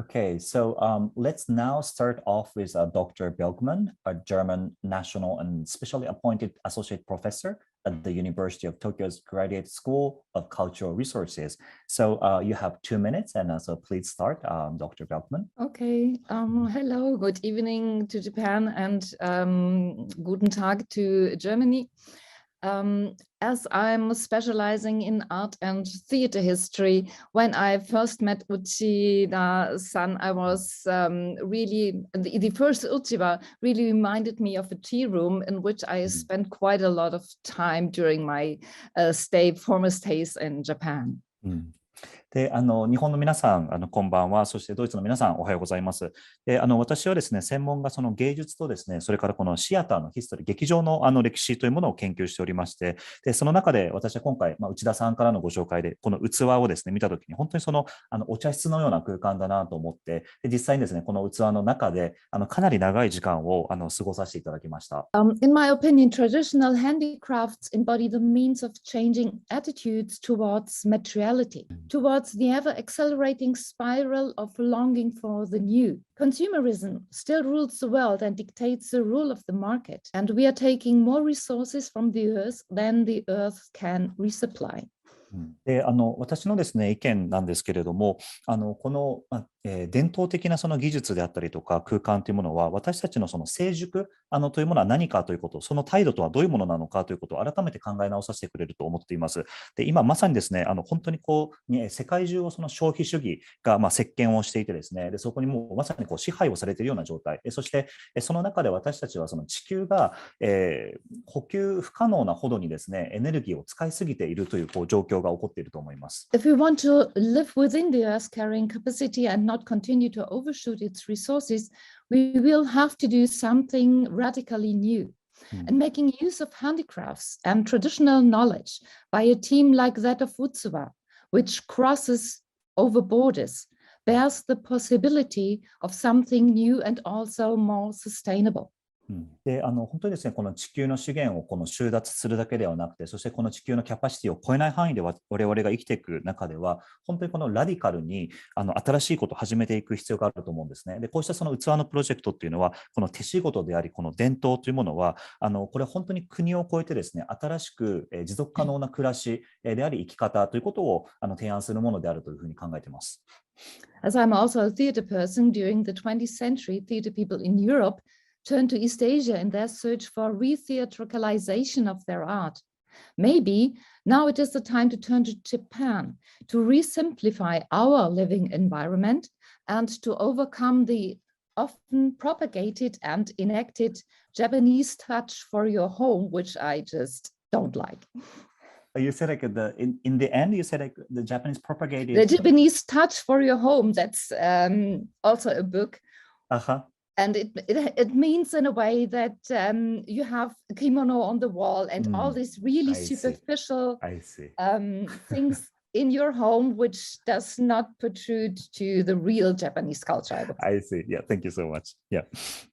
Okay, so let's now start off with Dr. Belkman, a German national and specially appointed associate professor at the University of Tokyo's Graduate School of Cultural Resources. So you have 2 minutes, and so please start, Dr. Belkman. Okay, hello, good evening to Japan, and guten Tag to Germany. As I'm specializing in art and theater history, when I first met Uchida-san, I was really, the first Uchiwa really reminded me of a tea room in which I spent quite a lot of time during my former stays in Japan. で、日本の皆さん、こんばんは。そしてドイツの皆さん、おはようございます。で、私はですね、専門がその芸術とですね、それからこのシアターのヒストリー、劇場の歴史というものを研究しておりまして、で、その中で私は今回、内田さんからのご紹介で、この器をですね、見たときに、本当にその、お茶室のような空間だなと思って、で、実際にですね、この器の中で、かなり長い時間を過ごさせていただきました。In my opinion, traditional handicrafts embody the means of changing attitudes towards materiality, towards the ever-accelerating spiral of longing for the new. Consumerism still rules the world and dictates the rule of the market, and we are taking more resources from the earth than the earth can resupply. で、私のですね、意見なんですけれども、この、伝統的なその技術であったりとか空間というものは、私たちのその成熟というものは何かということ、その態度とはどういうものなのかということを改めて考え直させてくれると思っています。で、今まさにですね、本当に世界中をその消費主義が席巻をしていてですね、でそこにもうまさに支配をされているような状態、そしてその中で私たちはその地球が、補給不可能なほどにですね、エネルギーを使いすぎているという状況が起こっていると思います。If we want to live within the Earth's carrying capacity and not continue to overshoot its resources, we will have to do something radically new. And making use of handicrafts and traditional knowledge by a team like that of Utsuwa, which crosses over borders, bears the possibility of something new and also more sustainable. で本当にですね、この地球の資源を収奪するだけではなくて、そしてこの地球のキャパシティを超えない範囲で我々が生きていく中では、本当にこのラディカルに新しいことを始めていく必要があると思うんですね。で、こうしたその器のプロジェクトっていうのは、この手仕事であり、この伝統というものは、これ本当に国を超えてですね、新しく持続可能な暮らしであり、生き方ということを提案するものであるというふうに考えています。As I'm also a theater person, during the 20th century, theater people in Europe turned to East Asia in their search for re-theatricalization of their art. Maybe now it is the time to turn to Japan to re-simplify our living environment and to overcome the often propagated and enacted Japanese touch for your home, which I just don't like. You said like in the end, you said like the Japanese propagated. The Japanese touch for your home, that's also a book. And it means in a way that you have a kimono on the wall and all these really superficial things in your home, which does not protrude to the real Japanese culture. I see. Yeah, thank you so much. Yeah.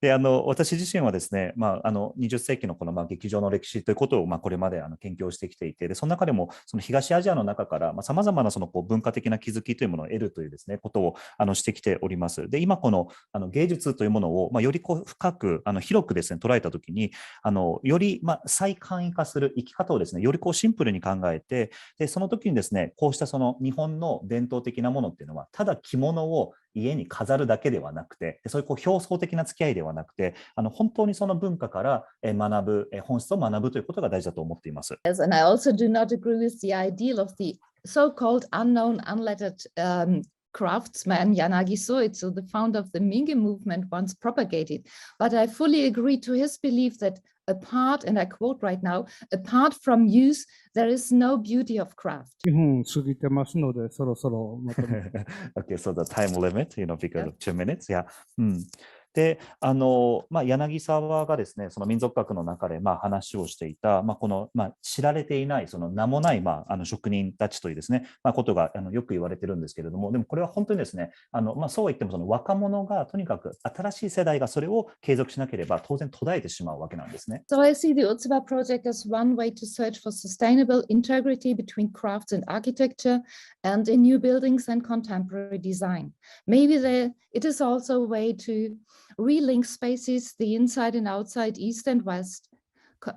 で、私自身はですね、20世紀のこの劇場の歴史ということをこれまで研究をしてきていて、でその中でもその東アジアの中からさまざまなその文化的な気づきというものを得るというですねことをしてきております。で、今この芸術というものをより深く広くですね捉えたときにより再簡易化する生き方をですねよりシンプルに考えて、でその時にですねこうしたその日本の伝統的なものっていうのはただ着物を家に飾るだけではなくて、そういう表層的な付き合いではなくて、本当にその文化から学ぶ、本質を学ぶということが大事だと思っています。Yes, and I also do not agree with the ideal of the so-called unknown, unlettered craftsman Yanagi Soetsu, the founder of the Mingi movement, once propagated. But I fully agree to his belief that apart, and I quote right now, apart from use, there is no beauty of craft. 2分過ぎてますので、そろそろまとめ。Okay, so the time limit, because of 2 minutes. Yeah. で、柳沢がですね、その民族学の中で話をしていた、この知られていないその名もない職人たちというですね、ことがよく言われてるんですけれども、でもこれは本当にですね、そうは言ってもその若者がとにかく新しい世代がそれを継続しなければ当然途絶えてしまうわけなんですね。So I see the Utsuwa project as one way to search for sustainable integrity between crafts and architecture and in new buildings and contemporary design. Maybe it is also a way to relink spaces, the inside and outside, east and west,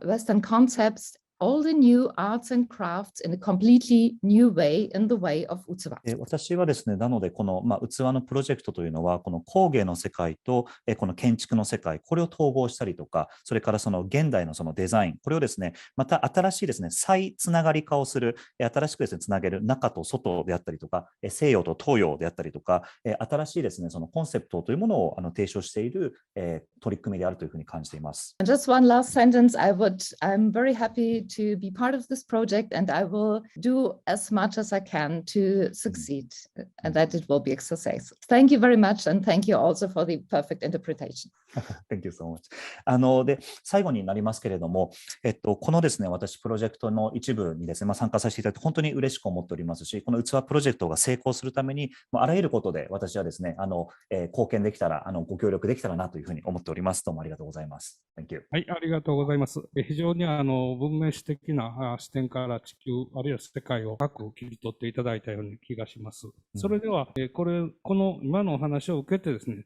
Western concepts, all the new arts and crafts in a completely new way, in the way of Utsuwa. 私はですね、なのでこの器のプロジェクトというのはこの工芸の世界とこの建築の世界、これを統合したりとか、それからその現代のそのデザイン、これをですね、また新しいですね、再つながり化をする、新しくですね、つなげる中と外であったりとか、西洋と東洋であったりとか、新しいですね、そのコンセプトというものを提唱している取り組みであるというふうに感じています。And just one last sentence, I'm very happy to be part of this project, and I will do as much as I can to succeed, and that it will be a success. Thank you very much, and thank you also for the perfect interpretation. Thank you so much. で、最後になりますけれども、このですね、私プロジェクトの一部にですね、参加させていただいて本当に嬉しく思っておりますし、この器プロジェクトが成功するために、あらゆることで私はですね、貢献できたら、ご協力できたらなというふうに思っております。どうもありがとうございます。Thank you. はい、ありがとうございます。非常に文明史的な視点から地球、あるいは世界を深く切り取っていただいたような気がします。それでは、この今のお話を受けてですね、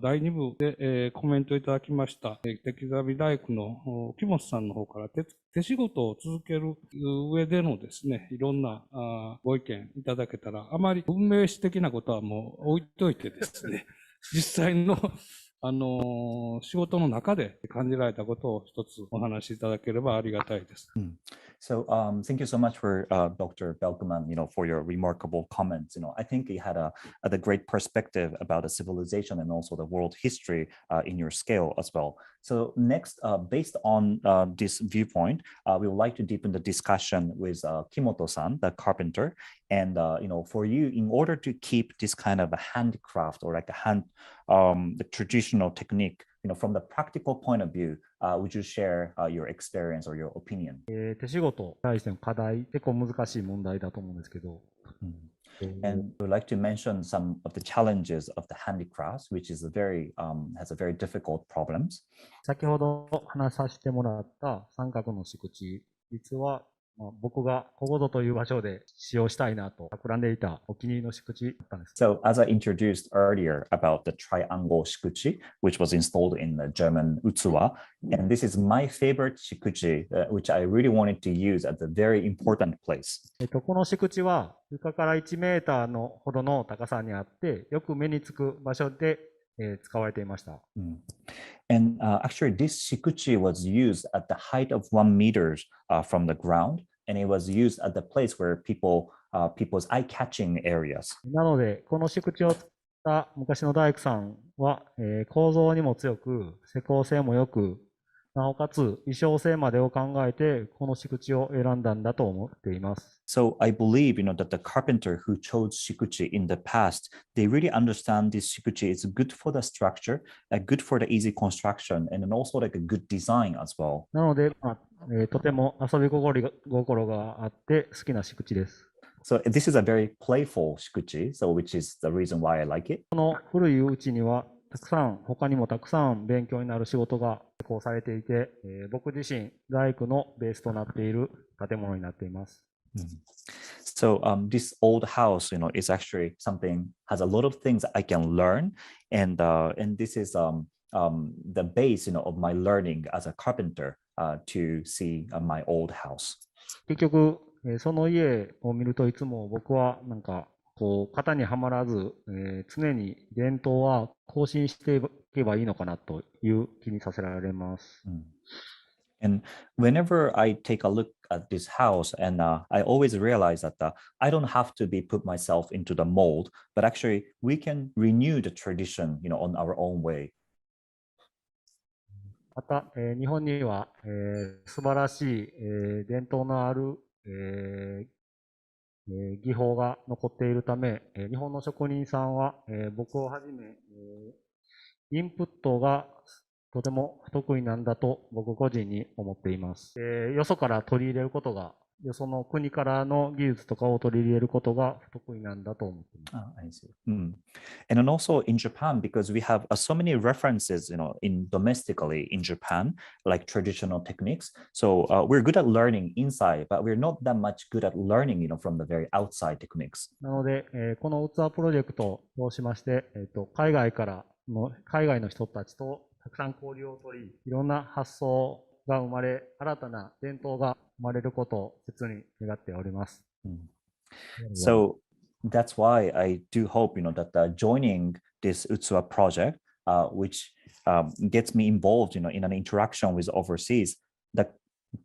第2部で、コメントいただきました、手刻み大工の木本さんの方から手仕事を続ける上でのですね、いろんなご意見いただけたら、あまり文明史的なことはもう置いといてですね、実際の仕事の中で感じられたことを一つお話しいただければありがたいです。So thank you so much for Dr. Belkman, for your remarkable comments. I think you had a great perspective about the civilization and also the world history in your scale as well. So next, based on this viewpoint, we would like to deepen the discussion with Kimoto-san, the carpenter. And for you, in order to keep this kind of a handcraft or like the traditional technique, from the practical point of view, would you share your experience or your opinion? 手仕事に対しての課題、結構難しい問題だと思うんですけど。And I would like to mention some of the challenges of the handicrafts, which is has a very difficult problems. 先ほど話させてもらった三角の敷地、実は僕がここぞという場所で使用したいなと企んでいたお気に入りの敷地だったんです。So as I introduced earlier about the triangle shikuchi, which was installed in the German Utsuwa, and this is my favorite shikuchi, which I really wanted to use at a very important place. この敷地は床から1メーターのほどの高さにあって、よく目につく場所で使われていました。And actually, this shikuchi was used at the height of 1 meter from the ground, and it was used at the place where people's eye-catching areas. なので、この敷地を作った昔の大工さんは、構造にも強く、施工性も良く、なおかつ衣装性までを考えて、この敷地を選んだんだと思っています。So I believe, that the carpenter who chose shikuchi in the past, they really understand this shikuchi is good for the structure, good for the easy construction, and then also like a good design as well. なので、とても遊び心があって好きな敷地です。So this is a very playful shikuchi, so which is the reason why I like it. この古いうちには、他にもたくさん勉強になる仕事が施行されていて、僕自身、大工のベースとなっている建物になっています。So this old house, is actually has a lot of things I can learn, and this is the base, of my learning as a carpenter to see my old house. 結局、その家を見るといつも僕は型にはまらず、常に伝統は更新していけばいいのかなという気にさせられます。And whenever I take a look at this house, and I always realize that I don't have to put myself into the mold, but actually we can renew the tradition, on our own way. また、日本には、素晴らしい、伝統のある、技法が残っているため、日本の職人さんは、僕をはじめ、インプットがとても不得意なんだと僕個人に思っています。よそから取り入れることが、よその国からの技術とかを取り入れることが不得意なんだと思っています。I see. And then also in Japan, because we have so many references, in domestically in Japan, like traditional techniques. So we're good at learning inside, but we're not that much good at learning, from the very outside techniques. なので、この器プロジェクトを通しまして、海外の人たちとたくさん交流を取り、いろんな発想が生まれ、新たな伝統が生まれることを切に願っております。So that's why I do hope, that joining this Utsuwa project, which gets me involved, in an interaction with overseas, that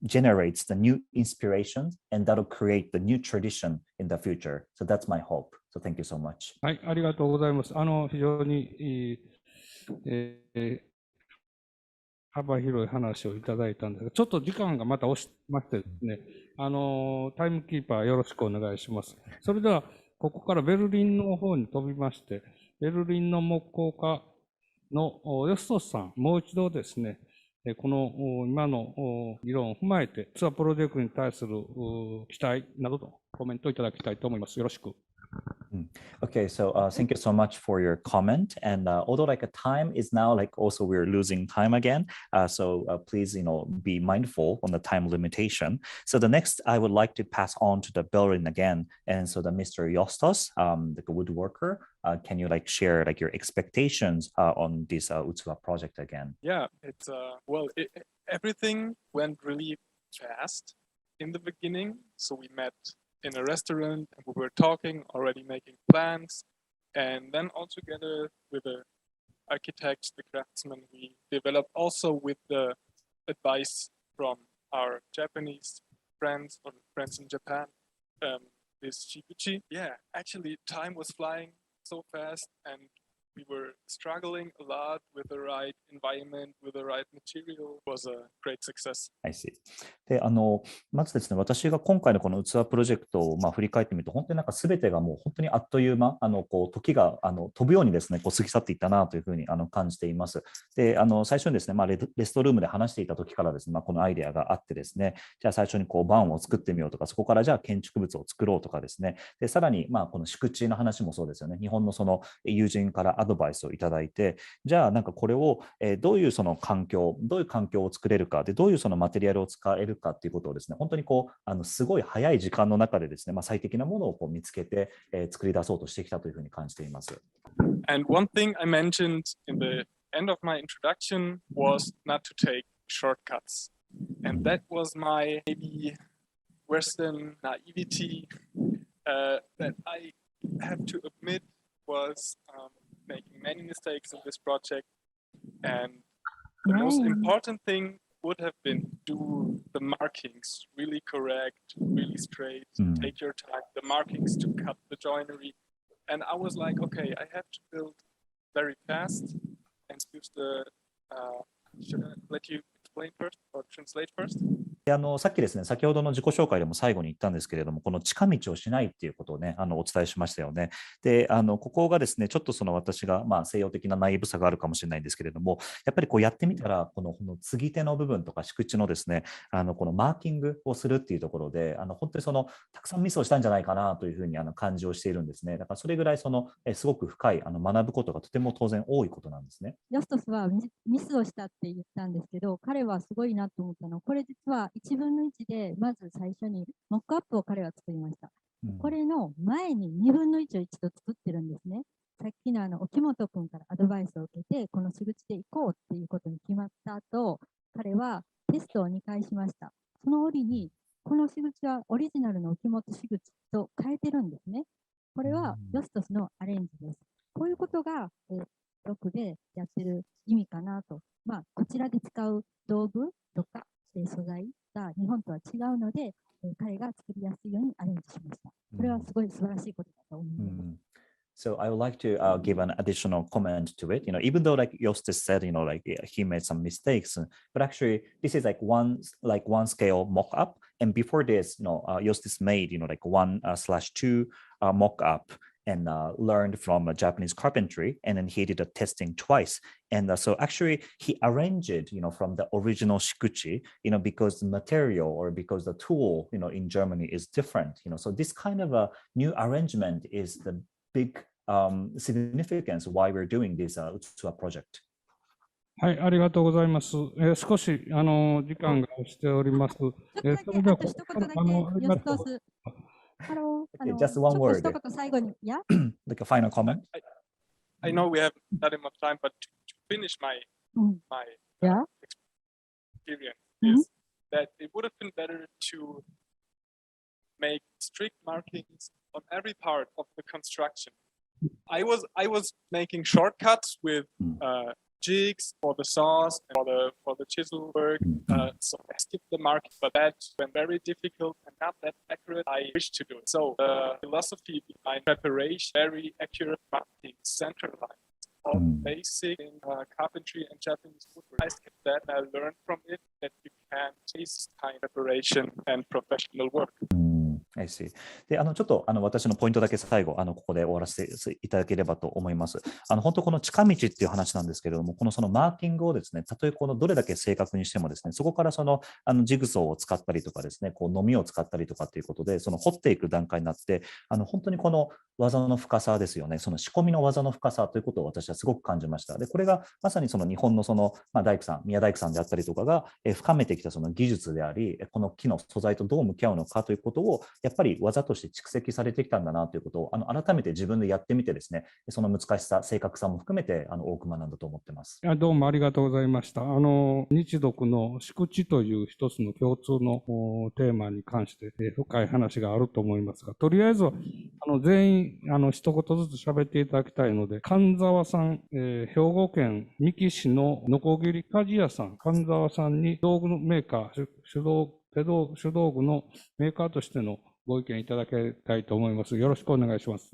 generates the new inspirations and that'll create the new tradition in the future. So that's my hope. So thank you so much. はい、ありがとうございます。非常に、幅広い話をいただいたんですが、ちょっと時間がまた押しましてですね、タイムキーパーよろしくお願いします。それでは、ここからベルリンの方に飛びまして、ベルリンの木工家の吉俊さん、もう一度ですね、この今の議論を踏まえて、ツアープロジェクトに対する期待などとコメントいただきたいと思います。よろしく。Okay, so thank you so much for your comment. And although time is now also we're losing time again, so please be mindful on the time limitation. So the next I would like to pass on to the Berlin again, and so the Mr. Justus, the woodworker, can you share your expectations on this Utsuwa project again? Yeah, it's everything went really fast in the beginning. So we met in a restaurant and we were talking, already making plans, and then all together with a architects, the craftsmen, we developed also with the advice from our Japanese friends or friends in Japan, this Shiguchi. Yeah, actually time was flying so fast and we were struggling a lot with the right environment, with the right material. It was a great success. I see. で、まずですね、私が今回のこの器プロジェクトを振り返ってみると、本当になんか全てがもう本当にあっという間、時が飛ぶようにですね、過ぎ去っていったなというふうに感じています。で、最初にですね、レストルームで話していた時からですね、このアイデアがあってですね、じゃあ最初にバンを作ってみようとか、そこからじゃあ建築物を作ろうとかですね、で、さらにこの敷地の話もそうですよね、日本のその友人からアドバイスをいただいて、じゃあなんかこれをどういうその環境、どういう環境を作れるかで、どういうそのマテリアルを使えるかっていうことをですね、本当にすごい早い時間の中でですね、最適なものを見つけて作り出そうとしてきたというふうに感じています。And one thing I mentioned in the end of my introduction was not to take shortcuts. And that was my maybe Western naivety that I have to admit was making many mistakes in this project. And the most important thing would have been do the markings really correct, really straight, take your time, the markings to cut the joinery. And I was like, okay, I have to build very fast and use the, should I let you explain first or translate first? でさっきですね、先ほどの自己紹介でも最後に言ったんですけれども、この近道をしないっていうことをね、お伝えしましたよね。で、ここがですね、ちょっとその私が、西洋的なナイーブさがあるかもしれないんですけれども、やっぱりやってみたら、この継ぎ手の部分とか敷地のですね、このマーキングをするっていうところで、本当にたくさんミスをしたんじゃないかなというふうに感じをしているんですね。だからそれぐらいすごく深い学ぶことがとても当然多いことなんですね。ジャストスはミスをしたって言ったんですけど、彼はすごいなと思ったのは、これ実は1分の1でまず最初にモックアップを彼は作りました。これの前に2分の1を一度作ってるんですね。さっきの沖本君からアドバイスを受けて、この仕口で行こうっていうことに決まった後、彼はテストを2回しました。その折に、この仕口はオリジナルの沖本仕口と変えてるんですね。これはジャストスのアレンジです。こういうことが、ロックでやってる意味かなと。こちらで使う道具とか、素材が日本とは違うので、彼が作りやすいようにアレンジしました。これはすごい素晴らしいことだと思います。So I would like to give an additional comment to it. Even though like Justus said, he made some mistakes, but actually this is like one scale mock-up. And before this, Justus made 1/2 mock-up. And learned from Japanese carpentry, and then he did a testing twice. And so actually he arranged it, from the original shikuchi, because the material or because the tool, in Germany is different. So this kind of a new arrangement is the big significance why we're doing this Utsuwa project. はい、ありがとうございます。少し時間が押しております。それでは一言だけ、Hello. Okay, just one word. Yeah? Like a final comment. I know we have not enough time, but to finish my experience is that it would have been better to make strict markings on every part of the construction. I was making shortcuts with jigs for the saws and for the chisel work. So I skipped the marking, but that went very difficult and not that accurate. I wish to do it. So the philosophy behind preparation, very accurate marking, center lines, all basic in carpentry and Japanese woodwork. I skipped that and I learned from it that you can taste time preparation and professional work. I see. で、ちょっと私のポイントだけ最後、ここで終わらせていただければと思います。本当この近道っていう話なんですけれども、そのマーキングをですね、たとえどれだけ正確にしてもですね、そこからジグソーを使ったりとかですね、のみを使ったりとかっていうことで、掘っていく段階になって、本当にこの技の深さですよね、その仕込みの技の深さということを私はすごく感じました。で、これがまさに日本の大工さん、宮大工さんであったりとかが深めてきたその技術であり、この木の素材とどう向き合うのかということをやっぱり技として蓄積されてきたんだなということを改めて自分でやってみてですね、その難しさ、正確さも含めて多く学んだと思ってます。どうもありがとうございました。日独の宿地という一つの共通のテーマに関して深い話があると思いますが、とりあえずは全員一言ずつ喋っていただきたいので、神沢さん、兵庫県三木市ののこぎり鍛冶屋さん、神沢さんに道具のメーカー、手道具のメーカーとしてのご意見いただきたいと思います。よろしくお願いします。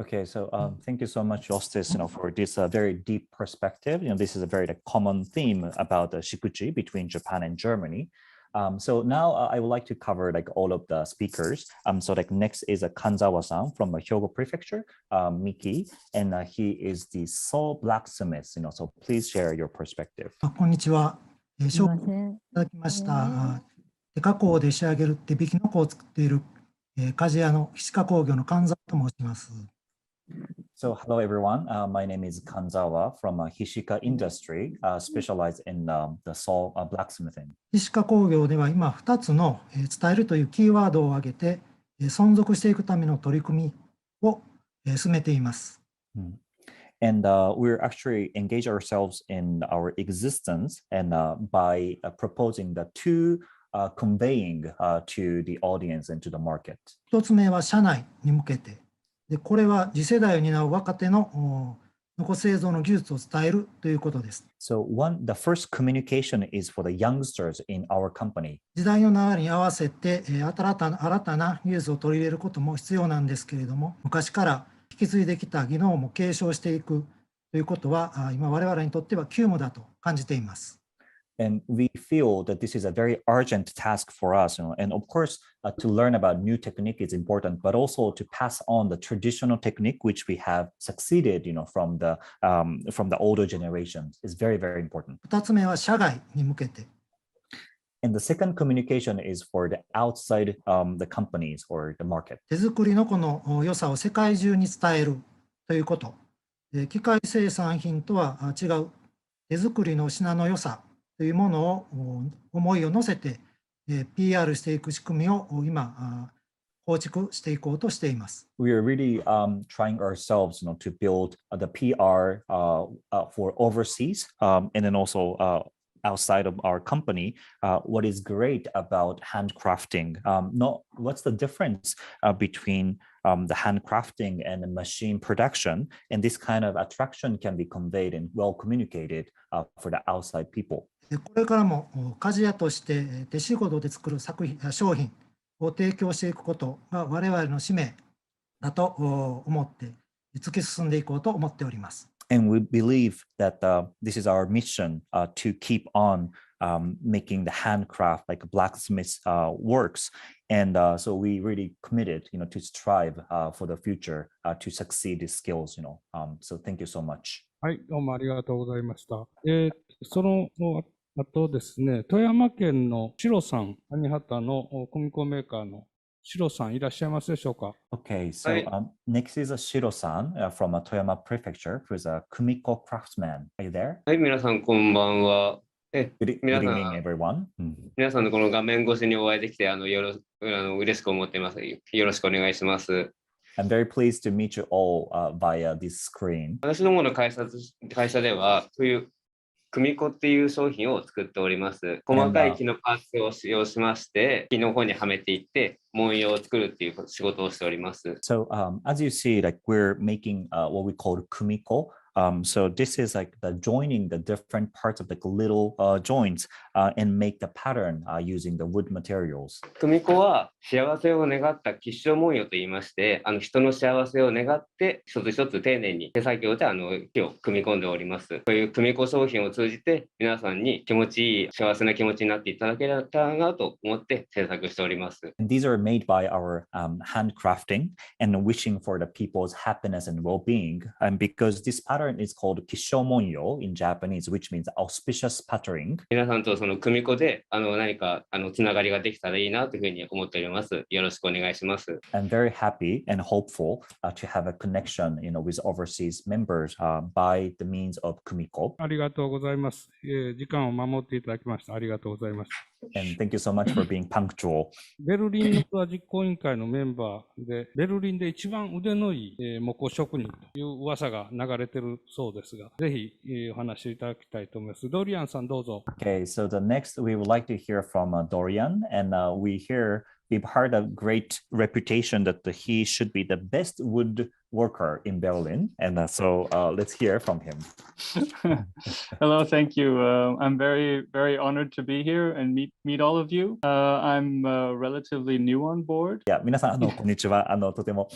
Okay, so thank you so much, Justice, for this very deep perspective. This is a very common theme about the shikuchi between Japan and Germany. So now I would like to cover all of the speakers. So next is Kanzawa-san from Hyogo Prefecture, Miki, and he is the sole blacksmith. So please share your perspective. こんにちは。紹介いただきました手加工で仕上げる手引きの子を作っている鍛冶屋の菱川工業の神沢と申します。So hello everyone, my name is Kanzawa from Hishika Industry, specialized in the saw blacksmithing. 菱川工業では今2つの伝えるというキーワードを挙げて存続していくための取り組みを進めています。And we're actually engage ourselves in our existence and by proposing the two conveying to the audience and to the market. 一つ目は社内に向けて。でこれは次世代を担う若手のノコ製造の技術を伝えるということです。So the first communication is for the youngsters in our company. 時代の流れに合わせて新たな技術を取り入れることも必要なんですけれども、昔から引き継いできた技能も継承していくということは今我々にとっては急務だと感じています。And we feel that this is a very urgent task for us, and of course, to learn about new technique is important, but also to pass on the traditional technique which we have succeeded, from the older generations is very, very important. 2つ目は社外に向けて。And the second communication is for the outside the companies or the market. 手作りのこの良さを世界中に伝えるということ。機械生産品とは違う手作りの品の良さというものを思いを乗せて PR していく仕組みを今構築していこうとしています。We are really trying ourselves, to build the PR for overseas, and then also outside of our company. What is great about handcrafting? What's the difference between the handcrafting and the machine production? And this kind of attraction can be conveyed and well communicated for the outside people. これからも鍛冶屋として手仕事で作る商品を提供していくことが我々の使命だと思って突き進んでいこうと思っております。And we believe that this is our mission to keep on making the handcraft like blacksmith works. And so we really committed, to strive for the future to succeed these skills, So thank you so much. はい、どうもありがとうございました。その後ですね、富山県のシロさん、谷畑の組子メーカーのシロさんいらっしゃいますでしょうか。Okay, so next is Shiro-san from Toyama Prefecture, who's a Kumiko craftsman. Are you there? はい、皆さんこんばんは。Good evening, everyone. 皆さんのこの画面越しにお会いできて嬉しく思っています。よろしくお願いします。I'm very pleased to meet you all via this screen. 私どもの会社では、そういう組子っていう商品を作っております。細かい木のパーツを使用しまして、木の方にはめていって、文様を作るっていう仕事をしております。So as you see, we're making what we call kumiko. So this is the joining the different parts of little joints and make the pattern using the wood materials. 組子は幸せを願った吉祥文様と言いまして、人の幸せを願って一つ一つ丁寧に手作業で木を組み込んでおります。こういう組子商品を通じて皆さんに気持ちいい幸せな気持ちになっていただけたらなと思って制作しております。And these are made by our handcrafting and wishing for the people's happiness and well-being. And because this pattern is called kishomonyo in Japanese, which means auspicious pattern. 皆さんとその組子で何かつながりができたらいいなというふうに思っております。よろしくお願いします。I'm very happy and hopeful to have a connection, with overseas members by the means of kumiko. ありがとうございます。時間を守っていただきました。ありがとうございます。And thank you so much for being punctual. ベルリンのツアー実行委員会のメンバーで、ベルリンで一番腕のいい木工職人という噂が流れてるそうですが、ぜひお話しいただきたいと思います。ドリアンさんどうぞ。Okay, so the next we would like to hear from Dorian, and we've heard a great reputation that he should be the best woodworker in Berlin, and so let's hear from him. Hello, thank you. I'm very honored to be here and meet all of you. I'm relatively new on board. いや、皆さんこんにちは。とても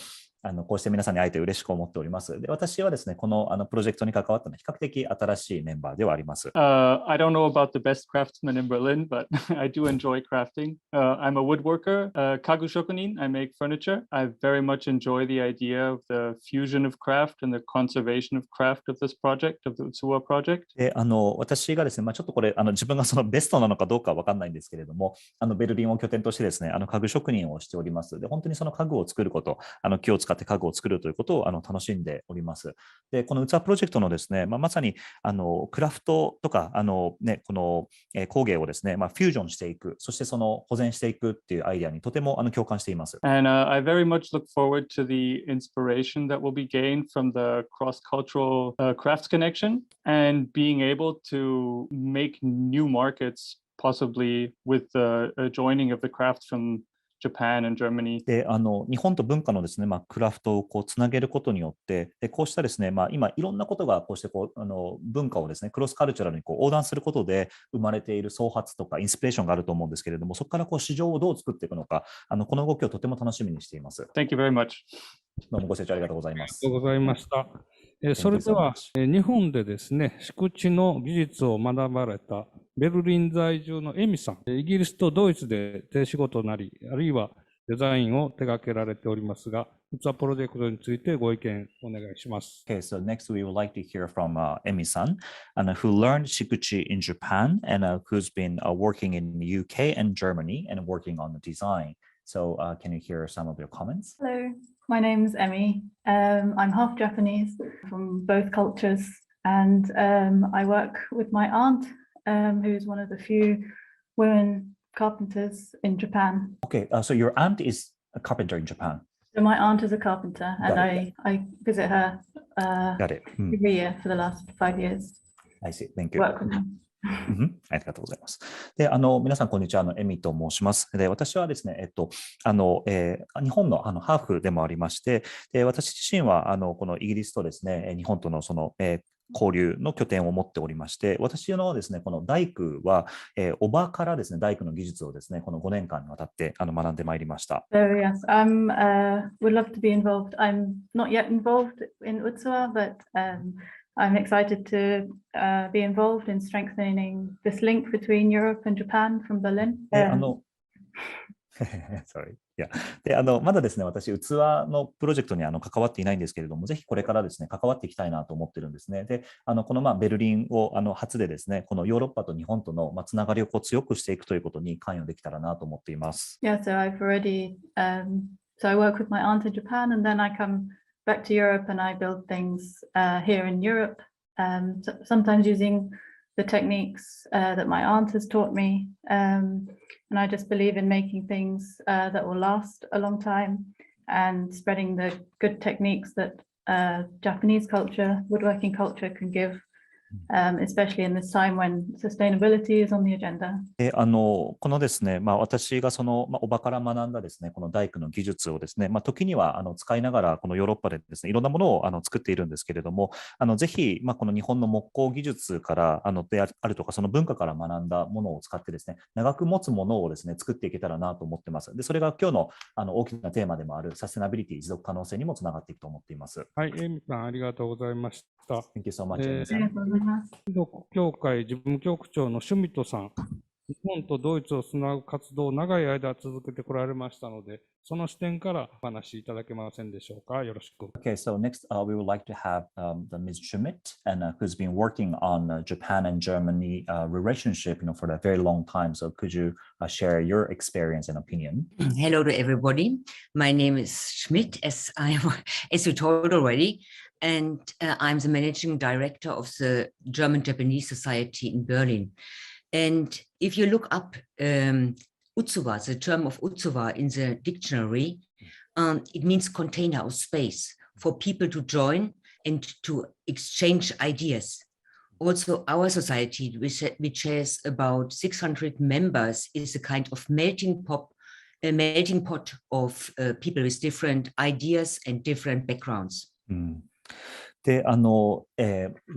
こうして皆さんに会えて嬉しく思っております。で、私はですね、このプロジェクトに関わったのは比較的新しいメンバーではあります。I don't know about the best craftsmen in Berlin, but I do enjoy crafting. I'm a woodworker, kagu shokunin. I make furniture. I very much enjoy the idea of the fusion of craft and the conservation of craft of this project, of the Utsuwa project. で、私がですね、ちょっとこれ自分がそのベストなのかどうかわかんないんですけれども、ベルリンを拠点としてですね、家具職人をしております。で、本当にその家具を作ること、木を使って家具を作るということを楽しんでおります。で、この器プロジェクトのですね、まさにクラフトとかこの工芸をですね、フュージョンしていく、そしてその保全していくっていうアイデアにとても共感しています。And I very much look forward to the inspiration that will be gained from the cross-cultural crafts connection and being able to make new markets, possibly with the joining of the crafts from Japan and Germany. で、日本と文化のですね、クラフトをつなげることによって、でこうしたですね、今いろんなことがこうして文化をですね、クロスカルチャルに横断することで生まれている創発とかインスピレーションがあると思うんですけれども、そこから市場をどう作っていくのか、この動きをとても楽しみにしています。Thank you very much. どうもご清聴ありがとうございます。ありがとうございました。それでは、日本でですね、敷地の技術を学ばれたベルリン在住のエミさん、イギリスとドイツで手仕事なり、あるいはデザインを手掛けられておりますが、器プロジェクトについてご意見お願いします。Okay, so next we would like to hear from Emi-san, who learned shikuchi in Japan and who's been working in the UK and Germany and working on the design. So can you hear some of your comments? Hello, my name's Emmy. I'm half Japanese from both cultures, and I work with my aunt, who's one of the few women carpenters in Japan. Okay, so your aunt is a carpenter in Japan. So my aunt is a carpenter, and I visit her every year for the last 5 years. I see. Thank you. Work with her. ありがとうございます。で、皆さん、こんにちは。エミと申します。で、私はですね、日本のハーフでもありまして、で私自身はこのイギリスとですね、日本との交流の拠点を持っておりまして、私のですね、この大工は、おばからですね、大工の技術をですね、この5年間にわたって学んでまいりました。So yes, would love to be involved. I'm not yet involved in Utsuwa, but I'm excited to be involved in strengthening this link between Europe and Japan from Berlin. Sorry. でまだですね、私、器のプロジェクトに関わっていないんですけれども、ぜひこれからですね、関わっていきたいなと思ってるんですね。で、このベルリンを初でですね、このヨーロッパと日本とのつながりを強くしていくということに関与できたらなと思っています。Yeah, so I've already, so I work with my aunt in Japan, and then I come back to Europe and I build things here in Europe, sometimes using the techniques that my aunt has taught me. And I just believe in making things that will last a long time and spreading the good techniques that Japanese culture, woodworking culture can give, especially in this time when sustainability is on the agenda. でこのですね、私がおばから学んだですね、この大工の技術をですね、時には使いながらこのヨーロッパでですね、いろんなものを作っているんですけれども、ぜひこの日本の木工技術からであるとか、その文化から学んだものを使ってですね、長く持つものをですね、作っていけたらなと思ってます。で、それが今日の大きなテーマでもあるサステナビリティ、持続可能性にもつながっていくと思っています。はい、エミさんありがとうございました。Thank you so much, エミさん。協会事務局長のシュミットさん、日本とドイツをつなぐ活動を長い間続けてこられましたので、その視点からお話しいただけませんでしょうか。よろしく。Okay, so next we would like to have the Ms. Schmidt, and who's been working on Japan and Germany relationship, for a very long time. So could you share your experience and opinion? Hello to everybody. My name is Schmidt, as you told already. And I'm the managing director of the German-Japanese Society in Berlin. And if you look up Utsuwa, the term of Utsuwa in the dictionary, it means container or space for people to join and to exchange ideas. Also, our society, which has about 600 members, is a kind of melting pot of people with different ideas and different backgrounds. でご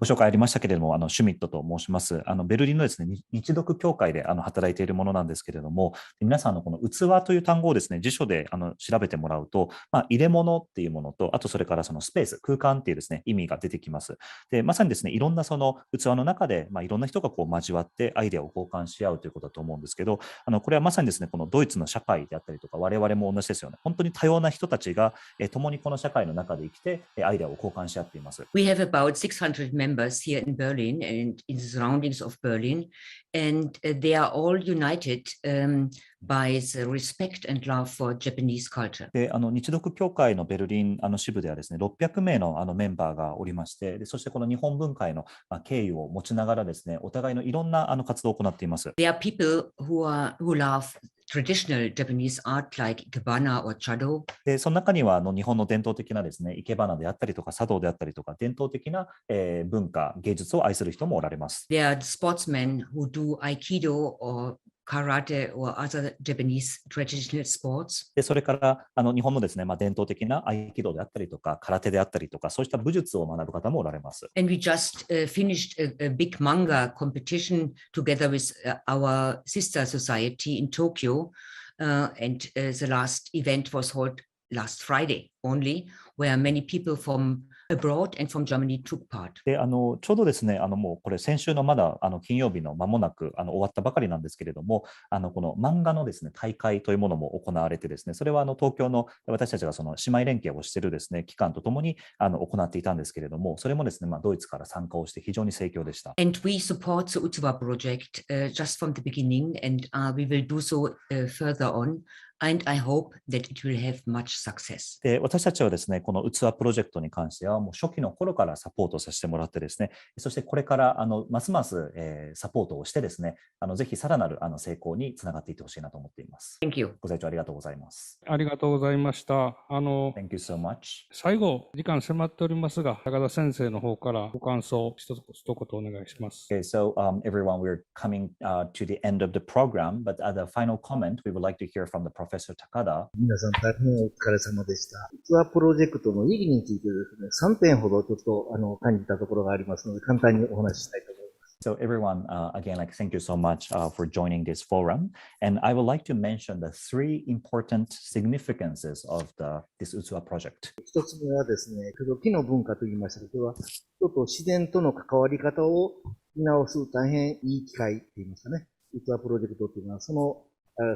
紹介ありましたけれども、シュミットと申します。ベルリンのですね、日読協会で働いているものなんですけれども、皆さんのこの器という単語をですね、辞書で調べてもらうと、入れ物っていうものと、あとそれからそのスペース、空間っていうですね、意味が出てきます。で、まさにですね、いろんなその器の中で、いろんな人がこう交わってアイデアを交換し合うということだと思うんですけど、これはまさにですね、このドイツの社会であったりとか、我々も同じですよね。本当に多様な人たちが、共にこの社会の中で生きて、アイデアを交換し合っています。We have about 600 members here in Berlin and in the surroundings of Berlin, and they are all united by the respect and love for Japanese culture. で日読協会のベルリン支部ではですね、600名のメンバーがおりまして、でそしてこの日本文化への敬意を持ちながらですね、お互いのいろんな活動を行っています。There are people who love traditional Japanese art like ikebana or chado. でその中には日本の伝統的なですね、生け花であったりとか茶道であったりとか伝統的な、文化芸術を愛する人もおられます。There are sportsmen who do aikido or karate or other Japanese traditional sports. でそれから日本のですね、伝統的な合気道であったりとか空手であったりとかそうした武術を学ぶ方もおられます。And we just finished a big manga competition together with our sister society in Tokyo, and the last event was held last Friday only, where many people from abroad and from Germany took part. でちょうどですね、もうこれ先週のまだ金曜日の間もなく終わったばかりなんですけれども、この漫画のですね大会というものも行われてですね、それは東京の私たちがその姉妹連携をしているですね機関とともに行っていたんですけれども、それもですねドイツから参加をして非常に盛況でした。And we support the Utsuwa project just from the beginning, and we will do so further on. And I hope that it will have much success. で私たちはですね、このUtsuwaプロジェクトに関してはもう初期の頃からサポートさせてもらってですね、そしてこれからますます、サポートをしてですね、ぜひさらなる成功につながっていってほしいなと思っています。Thank you. ご清聴ありがとうございます。ありがとうございました。Thank you so much. 最後、時間迫っておりますが、高田先生の方からご感想一言お願いします。Okay, so everyone, we're coming to the end of the program, but as a final comment, we would like to hear from the Professor Takada. 皆さん大変お疲れ様でした。ツアープロジェクトの意義についてですね、3点ほどちょっと感じたところがありますので、簡単にお話ししたいと思います。So everyone, again, thank you so much for joining this forum. And I would like to mention the 3 important significances of this Utsuwa project. 一つ目はですね、木の文化と言いましたけど、人と自然との関わり方を見直す大変いい機会って言いますかね。Utsuwaプロジェクトというのは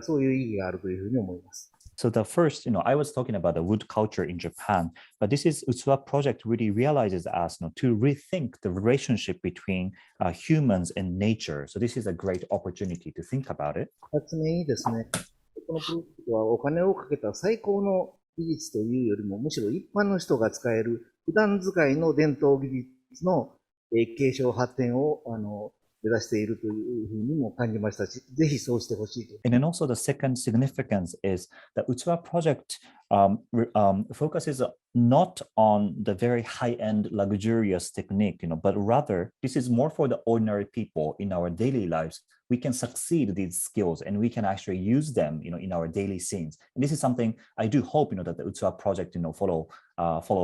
そういう意義があるというふうに思います。So the first, I was talking about the wood culture in Japan, but this Utsuwa project really realizes us to rethink the relationship between humans and nature. So this is a great opportunity to think about it. 2つ目にですね、このプロジェクトはお金をかけた最高の技術というよりも、むしろ一般の人が使える普段使いの伝統技術の継承発展を目指しているというふうにも感じましたし、ぜひそうしてほしいと。And then also the second significance is that Utsuwa project focuses not on the very high-end luxurious technique, but rather this is more for the ordinary people in our daily lives. We can succeed these skills and we can actually use them, in our daily scenes. And this is something I do hope, that the Utsuwa project, follow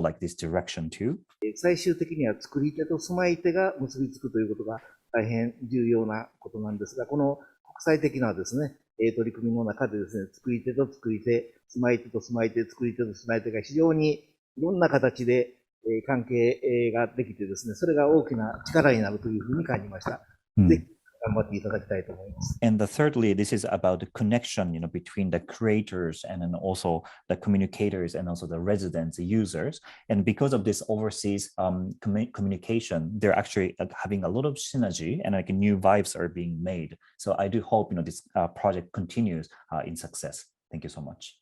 like this direction too. 最終的には作り手と住まい手が結びつくということが大変重要なことなんですが、この国際的なですね、取り組みの中でですね、作り手と作り手、住まい手と住まい手、作り手と住まい手が非常にいろんな形で関係ができてですね、それが大きな力になるというふうに感じました。ぜひ頑張っていただきたいと思います。And thirdly, this is about the connection, between the creators and then also the communicators and also the residents, the users. And because of this overseas communication, they're actually having a lot of synergy and new vibes are being made. So I do hope, this project continues in success. Thank you so much.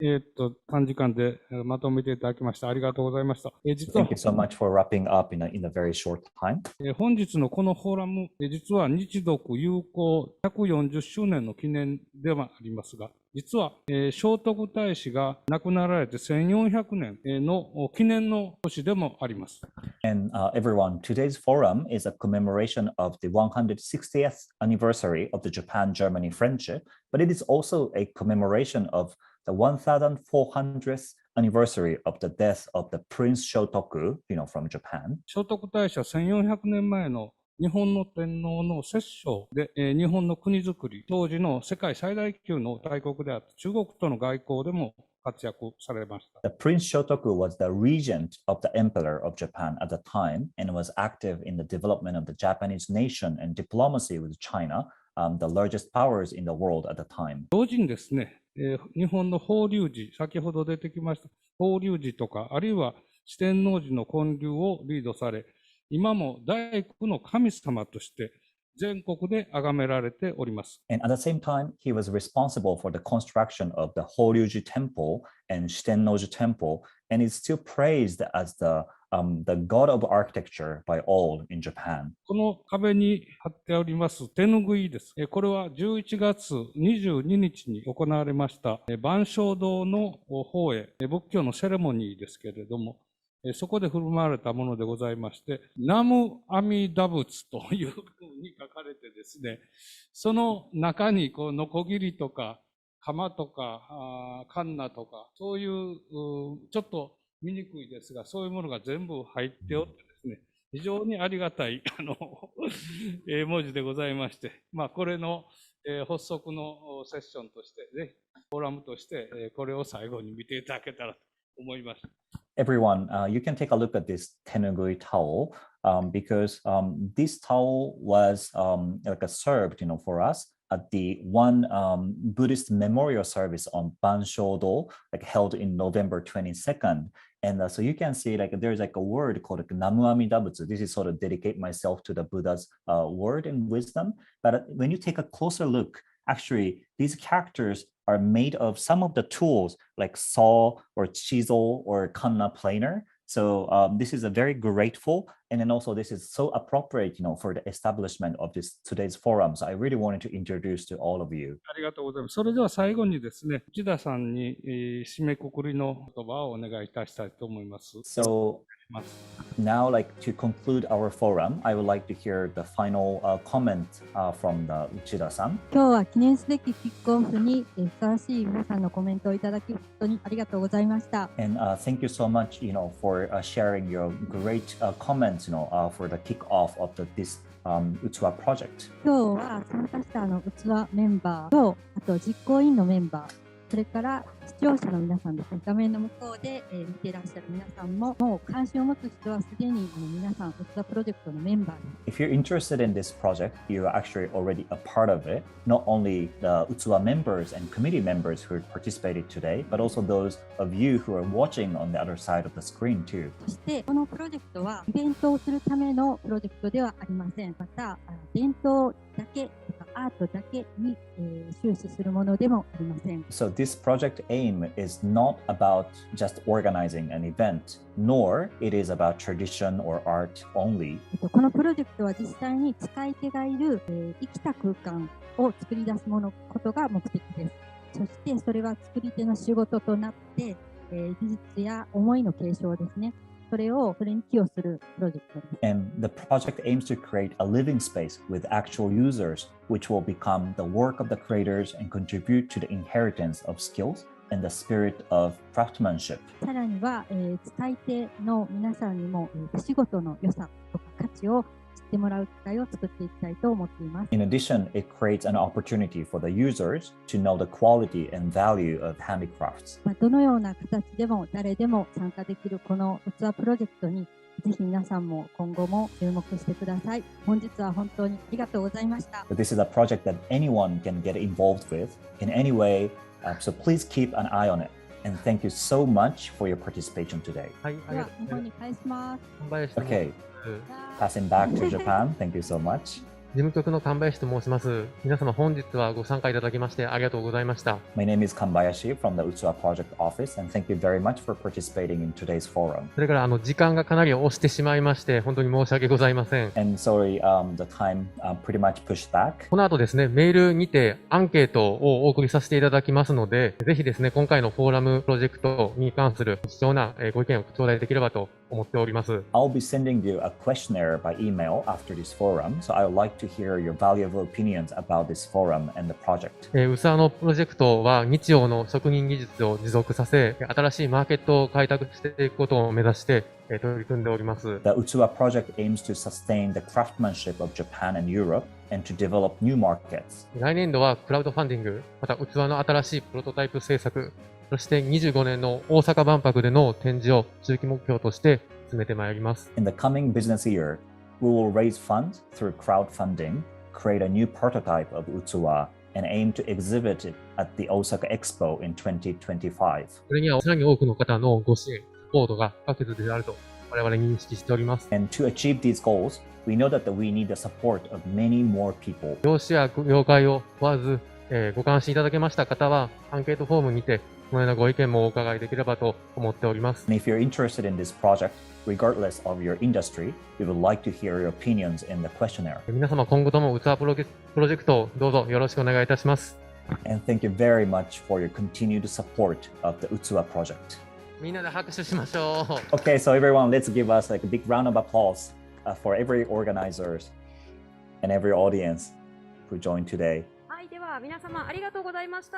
短時間でまとめていただきましてありがとうございました。実は Thank you so much for wrapping up in a very short time. 本日のこのフォーラム、実は日独友好140周年の記念ではありますが、実は聖徳太子が亡くなられて1400年の記念の年でもあります。And everyone, today's forum is a commemoration of the 160th anniversary of the Japan-Germany friendship, but it is also a commemoration of the 1400th anniversary of the death of the Prince Shotoku, from Japan. 聖徳太子は1400年前の日本の天皇の摂政で、日本の国づくり、当時の世界最大級の大国であった中国との外交でも活躍されました。The Prince Shotoku was the regent of the Emperor of Japan at the time and was active in the development of the Japanese nation and diplomacy with China, the largest powers in the world at the time. 同時にですね、日本の法隆寺、先ほど出てきました法隆寺とか、あるいは四天王寺の建立をリードされ、今も大工の神様として全国で崇められております。And at the same time, he was responsible for the construction of the Horyuji Temple and Shitennoji Temple, and is still praised as the god of architecture by all in Japan. この壁に貼っております手ぬぐいです。これは11月22日に行われました万象堂の方へ仏教のセレモニーですけれども、そこで振る舞われたものでございまして、南無阿弥陀仏というふうに書かれてですね、その中にノコギリとか鎌とかカンナとか、そういうちょっと見にくいですが、そういうものが全部入っておってですね、非常にありがたい文字でございまして、これの発足のセッションとして、ぜひフォーラムとしてこれを最後に見ていただけたらと思います。Everyone, you can take a look at this tenugui towel because this towel was served, for us at the one Buddhist memorial service on Banshodo, held in November 22nd. And so you can see there's a word called Namu Amida Butsu. This is sort of dedicate myself to the Buddha's word and wisdom. But when you take a closer look, actually, these characters are made of some of the tools like saw or chisel or kanna planer. So this is a very grateful, and then also this is so appropriate, for the establishment of today's forum. So I really wanted to introduce to all of you. ありがとうございます。それでは最後にですね、内田さんに締めくくりの言葉をお願いいたしたいと思います。So now, to conclude our forum, I would like to hear the final comment from the Uchida-san. 今日は記念すべきキックオフにふさわしい皆さんのコメントをいただき、本当にありがとうございました。And thank you so much, for sharing your great comments, for the kickoff of this Utsuwa project. 今日は参加したUtsuwaメンバーと、あと実行委員のメンバー、それから視聴者の皆さんですね、画面の向こうで見ていらっしゃる皆さんも、もう関心を持つ人はすでに皆さん、Utsuwaプロジェクトのメンバーです。If you're interested in this project, you are actually already a part of it. Not only the Utsuwa members and committee members who participated today, but also those of you who are watching on the other side of the screen too. そしてこのプロジェクトはイベントをするためのプロジェクトではありません。また伝統だけとかアートだけに終始するものでもありません。So this project aim is not about just organizing an event, nor it is about tradition or art only. このプロジェクトは実際に使い手がいる生きた空間を作り出すことが目的です。そしてそれは作り手の仕事となって、技術や思いの継承ですね。それに寄与するプロジェクトです。And the project aims to create a living space with actual users, which will become the work of the creators and contribute to the inheritance of skills and the spirit of craftsmanship. さらには、使い手の皆さんにも手仕事の良さとか価値を知ってもらう機会を作っていきたいと思っています。In addition, it creates an opportunity for the users to know the quality and value of handicrafts. どのような形でも誰でも参加できるこのUtsuwaプロジェクトにぜひ皆さんも今後も注目してください。本日は本当にありがとうございました。This is a project that anyone can get involved with in any way, so please keep an eye on it. And thank you so much for your participation today. では日本に返します。Okay, passing back to Japan. Thank you so much. 事務局の神林と申します。皆様本日はご参加いただきましてありがとうございました。My name is Kambayashi from the Utsuwa Project Office, and thank you very much for participating in today's forum. それから時間がかなり押してしまいまして本当に申し訳ございません。And sorry, the time pretty much pushed back. この後ですね、メールにてアンケートをお送りさせていただきますので、ぜひですね、今回のフォーラムプロジェクトに関する貴重なご意見を頂戴できればと思っております。I'll be sending you a questionnaire by email after this forum, so I would like to hear your valuable opinions about this forum and the project. うつわのプロジェクトは日曜の職人技術を持続させ、新しいマーケットを開拓していくことを目指して取り組んでおります。The Utsuwa project aims to sustain the craftsmanship of Japan and Europe and to develop new markets. 来年度はクラウドファンディング、また器の新しいプロトタイプ制作、そして25年の大阪万博での展示を中期目標として進めてまいります。In the coming business year, we will raise funds through crowdfunding, create a new prototype of Utsuwa, and aim to exhibit it at the Osaka Expo in 2025. これにはさらに多くの方のご支援、サポートが不可欠であると我々認識しております。And to achieve these goals, we know that we need the support of many more people. 業種や業界を問わず、ご関心いただけました方は、アンケートフォームにて、このようなご意見もお伺いできればと思っております。And if you're interested in this project, regardless of your industry, we would like to hear your opinions in the questionnaire. 皆様今後とも器プロジェクトをどうぞよろしくお願いいたします。And thank you very much for your continued support of the Utsuwa project. みんなで拍手しましょう。Okay, so everyone, let's give us like a big round of applause for every organizers and every audience who joined today. はい、では皆様ありがとうございました。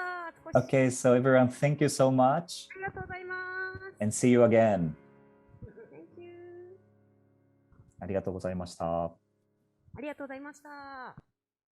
Okay, so everyone, thank you so much. ありがとうございます。 And see you again. Thank you. ありがとうございました。ありがとうございました。